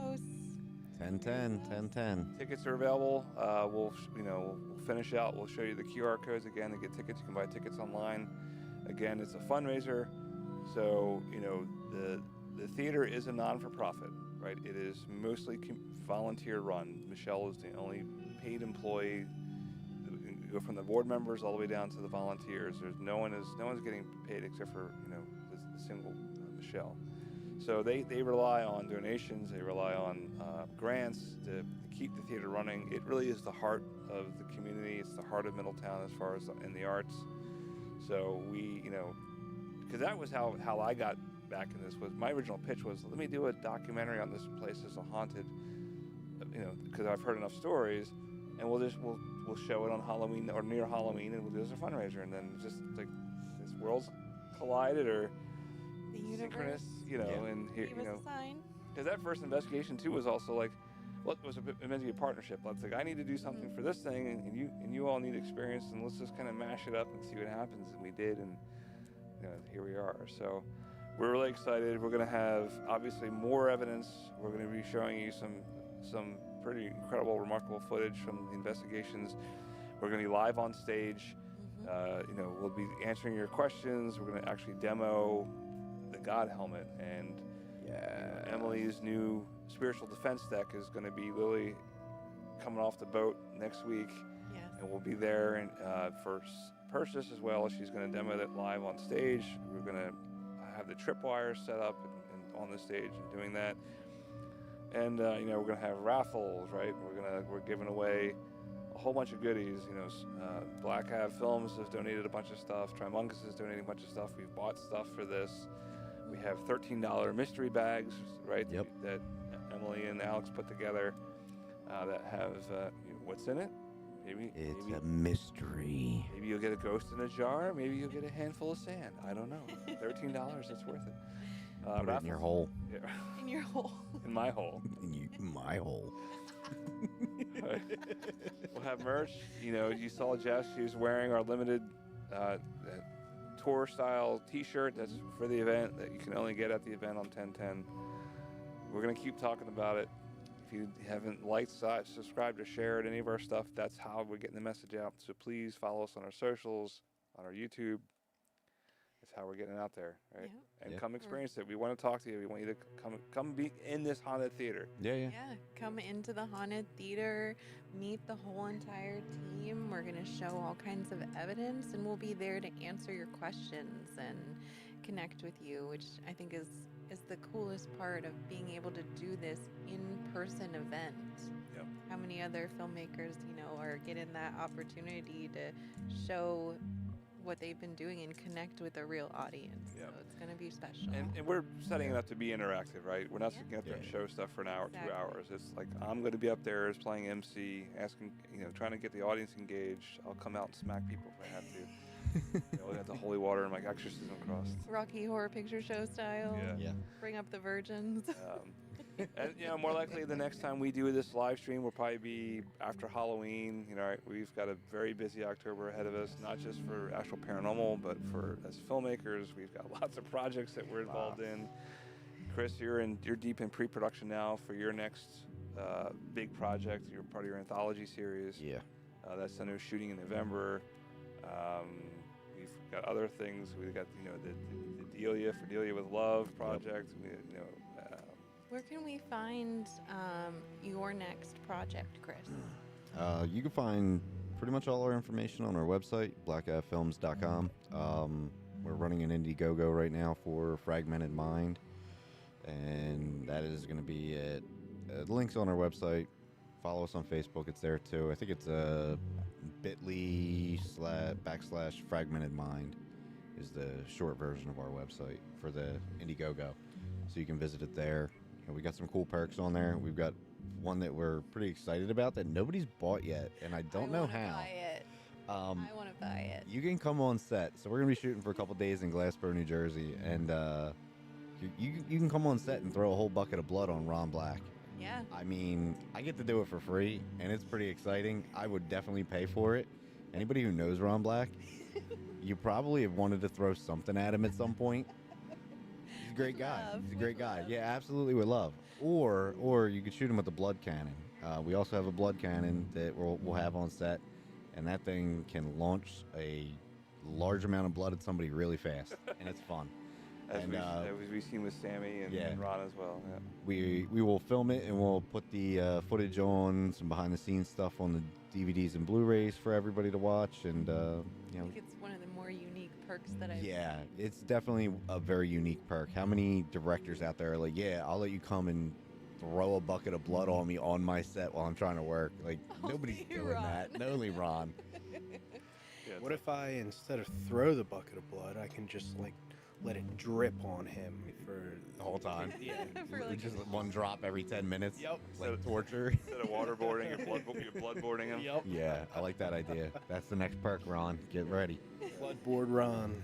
10:10. Tickets are available. We'll finish out. We'll show you the QR codes again to get tickets. You can buy tickets online. Again, it's a fundraiser, so the theater is a non-for-profit, right? It is mostly volunteer run. Michelle is the only paid employee. You go from the board members all the way down to the volunteers. No one's getting paid except for the single Michelle. So they rely on donations. They rely on grants to keep the theater running. It really is the heart of the community. It's the heart of Middletown as far as in the arts. So we, because that was how I got back in this. Was my original pitch was, let me do a documentary on this place as a haunted, because I've heard enough stories, and we'll show it on Halloween or near Halloween, and we'll do it as a fundraiser, and then just like this world's collided or the synchronous, universe, and here, gave us a sign. Because that first investigation too was also like, well, it was meant to be a partnership. It's like I need to do something for this thing, and you all need experience, and let's just kind of mash it up and see what happens. And we did, and here we are. So we're really excited. We're going to have obviously more evidence. We're going to be showing you some pretty incredible, remarkable footage from the investigations. We're going to be live on stage. We'll be answering your questions. We're going to actually demo the God helmet, and Emily's new spiritual defense deck is going to be literally coming off the boat next week. Yes. And we'll be there and for purchase as well. She's going to demo that live on stage. We're going to have the tripwires set up and on the stage and doing that. And we're going to have raffles, right? We're giving away a whole bunch of goodies. Black Hat Films has donated a bunch of stuff. Trimungus is donating a bunch of stuff. We've bought stuff for this. We have $13 mystery bags, right? Yep. That Emily and Alex put together that have what's in it. Maybe it's a mystery. Maybe you'll get a ghost in a jar. Maybe you'll get a handful of sand. I don't know. $13, it's worth it. Put it in your hole. Yeah. In your hole. In my hole. In my hole. We'll have merch. You saw Jess. She was wearing our limited tour style T-shirt. That's for the event that you can only get at the event on 1010. We're gonna keep talking about it. If you haven't liked, subscribed, or shared any of our stuff, that's how we're getting the message out. So please follow us on our socials, on our YouTube. That's how we're getting out there, right? Yeah. And come experience it. We want to talk to you. We want you to come be in this haunted theater. Yeah, come into the haunted theater, meet the whole entire team. We're going to show all kinds of evidence, and we'll be there to answer your questions and connect with you, which I think is the coolest part of being able to do this in-person event. Yep. How many other filmmakers, are getting that opportunity to show what they've been doing and connect with a real audience. Yep. So it's going to be special. And we're setting it up to be interactive, right? We're not getting up there and show stuff for an hour, 2 hours. It's like I'm going to be up there as playing MC, asking, trying to get the audience engaged. I'll come out and smack people if I have to. We got the holy water and like exorcism cross. Rocky Horror Picture Show style. Yeah. Bring up the virgins. And more likely the next time we do this live stream will probably be after Halloween. We've got a very busy October ahead of us, not just for Astral Paranormal, but for as filmmakers. We've got lots of projects that we're involved in. Chris, you're deep in pre-production now for your next big project. You're part of your anthology series. Yeah. That's I know shooting in November. We've got other things. We've got the Delia for Delia with Love project. Where can we find your next project, Chris? You can find pretty much all our information on our website, blackeyefilms.com. We're running an Indiegogo right now for Fragmented Mind, and that is going to be at links on our website. Follow us on Facebook; it's there too. I think it's bit.ly/Fragmented Mind is the short version of our website for the Indiegogo, so you can visit it there. And we got some cool perks on there. We've got one that we're pretty excited about that nobody's bought yet, and I don't know how. Buy it. I want to buy it. You can come on set. So we're gonna be shooting for a couple days in Glassboro, New Jersey, and you can come on set and throw a whole bucket of blood on Ron Black. Yeah. I mean, I get to do it for free, and it's pretty exciting. I would definitely pay for it. Anybody who knows Ron Black, you probably have wanted to throw something at him at some point. He's a great guy. He's a great guy. Yeah, absolutely with love. Or you could shoot him with the blood cannon. We also have a blood cannon that we'll have on set, and that thing can launch a large amount of blood at somebody really fast, and it's fun. As we've seen with Sammy and Ron as well. Yeah. We will film it, and we'll put the footage on, some behind the scenes stuff on the DVDs and Blu-rays for everybody to watch, and I think it's one of the more unique perks that I've yeah, it's definitely a very unique perk. How many directors out there are like, yeah, I'll let you come and throw a bucket of blood on me on my set while I'm trying to work? Like, nobody's doing that. Only Ron. What if I, instead of throw the bucket of blood, I can just like let it drip on him for the whole time? Yeah. Just one drop every 10 minutes. Yep. Like torture. Instead of waterboarding, you're bloodboarding him. Yep. Yeah, I like that idea. That's the next perk, Ron. Get ready. Bloodboard Ron.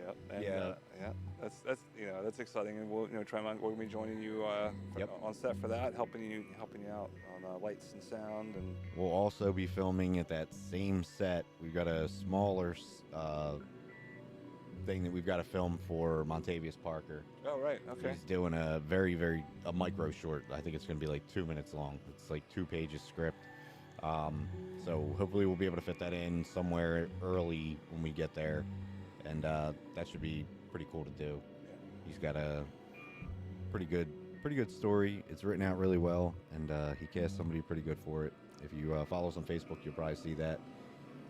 Yep. And, Yeah. That's exciting, and we'll we're gonna be joining you on set for that, helping you out on lights and sound, and We'll also be filming at that same set. We've got a smaller thing that we've got to film for Montavious Parker. Oh, right. Okay. He's doing a a micro short. I think it's going to be like 2 minutes long. It's like 2 pages script. So hopefully we'll be able to fit that in somewhere early when we get there, and that should be pretty cool to do. He's got a pretty good story. It's written out really well, and he cast somebody pretty good for it. If you follow us on Facebook, you'll probably see that.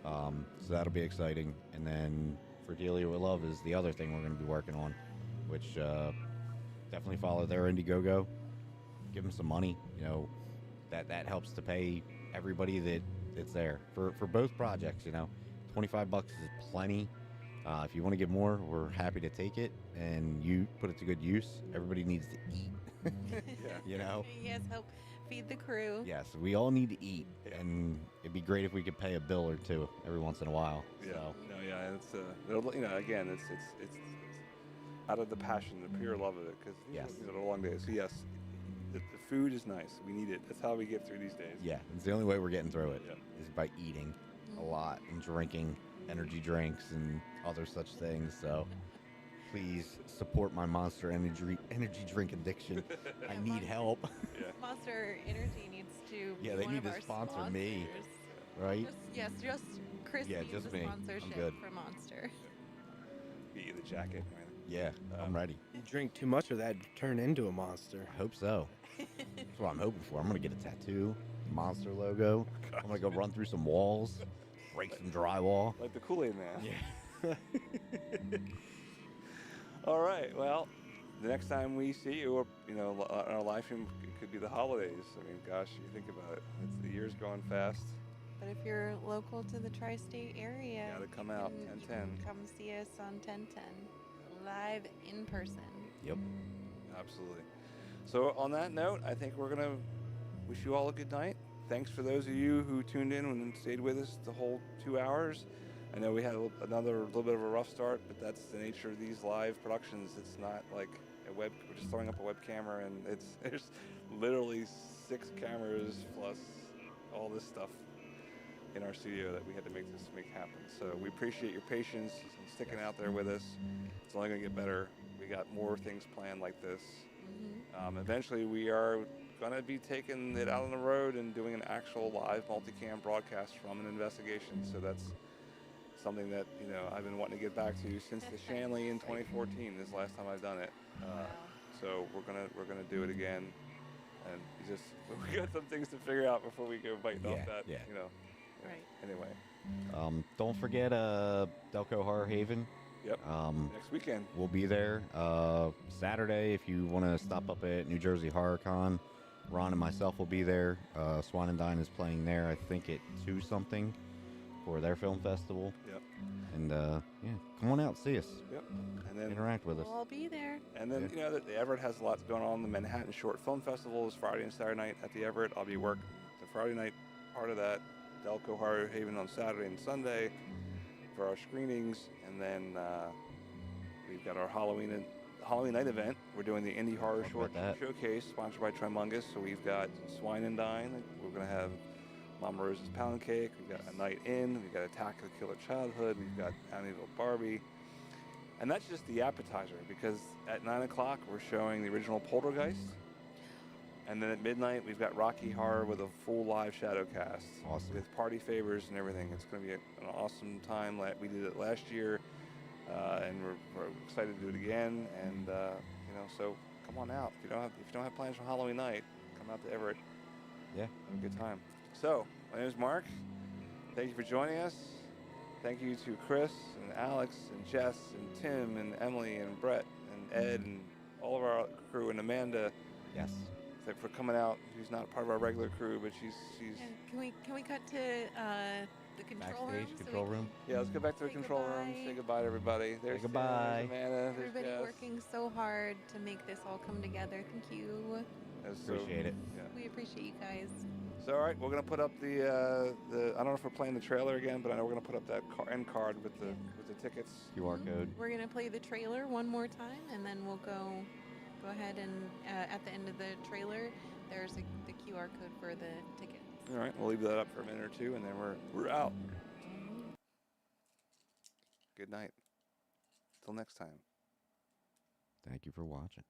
So that'll be exciting. And then for Delia with Love is the other thing we're going to be working on, which definitely follow their Indiegogo. Give them some money. That helps to pay everybody that's there for both projects. $25 is plenty. If you want to give more, we're happy to take it, and you put it to good use. Everybody needs to eat. Yes, help feed the crew. Yes, we all need to eat, and it'd be great if we could pay a bill or two every once in a while. Yeah. So. No, yeah, it's again, it's out of the passion, the pure love of it, because they're long days. So yes, the food is nice. We need it. That's how we get through these days. Yeah, it's the only way we're getting through it is by eating a lot and drinking energy drinks and other such things. So please support my Monster energy drink addiction. I need help. Monster Energy needs to be they one need of to our sponsor me, sponsors. right? Just Chris needs just a me. I'm sponsorship good. for Monster. Get you the jacket. Yeah, I'm ready. You drink too much of that, turn into a monster. I hope so. That's what I'm hoping for. I'm gonna get a tattoo, Monster logo. I'm gonna go run through some walls, break some drywall. Like the Kool-Aid Man. Yeah. All right. Well, the next time we see you, or on our live stream, it could be the holidays. I mean, gosh, you think about it. The year's going fast. But if you're local to the tri-state area, You gotta come out, you 10/10. can come see us on 10/10, live in person. Yep. Absolutely. So on that note, I think we're gonna wish you all a good night. Thanks for those of you who tuned in and stayed with us the whole 2 hours. I know we had another little bit of a rough start, but that's the nature of these live productions. It's not like we're just throwing up a web camera, and there's literally 6 cameras plus all this stuff in our studio that we had to make happen. So we appreciate your patience and sticking out there with us. It's only gonna get better. We got more things planned like this. Eventually we are gonna be taking it out on the road and doing an actual live multicam broadcast from an investigation. So that's something that, you know, I've been wanting to get back to since the Shanley in 2014. This is the last time I've done it. So we're gonna do it again, and we got some things to figure out before we go biting off that. Yeah. You know. Right. Anyway. Don't forget Delco Horror Haven. Yep. Next weekend. We'll be there. Saturday, if you want to stop up at New Jersey Horror Con, Ron and myself will be there. Swan and Dine is playing there, I think at 2 something for their film festival. Yep. And yeah, come on out, see us. Yep. And then interact with us. We'll all be there. And then, you know, the Everett has lots going on. The Manhattan Short Film Festival is Friday and Saturday night at the Everett. I'll be working the Friday night part of that. Delco Horror Haven on Saturday and Sunday for our screenings. And then we've got our Halloween night event. We're doing the Indie Horror Short Showcase sponsored by Trimungus. So we've got Swine and Dine. We're going to have Mama Rose's Pound Cake. We've got A Night In. We've got Attack of the Killer Childhood. We've got Amityville Barbie. And that's just the appetizer, because at 9 o'clock we're showing the original Poltergeist. And then at midnight we've got Rocky Horror with a full live shadow cast. Awesome. With party favors and everything. It's going to be an awesome time. We did it last year, and we're excited to do it again. And you know, so come on out. If you don't have plans for Halloween night, come out to Everett. Yeah. Have a good time. So my name is Mark. Thank you for joining us. Thank you to Chris and Alex and Jess and Tim and Emily and Brett and Ed and all of our crew, and Amanda. Yes. For coming out. She's not part of our regular crew, but she's. And can we cut to the control room? Backstage control room. Yeah, let's go back to the control room. Say goodbye to everybody. There's goodbye. Tim, there's Amanda. There's Everybody Jess. working so hard to make this all come together. Thank you. Appreciate it. Yeah. We appreciate you guys. So all right, we're gonna put up the I don't know if we're playing the trailer again, but I know we're gonna put up that end card with the tickets. QR code. We're gonna play the trailer one more time, and then we'll go ahead and at the end of the trailer, there's the QR code for the tickets. All right, we'll leave that up for a minute or two, and then we're out. Good night. Till next time. Thank you for watching.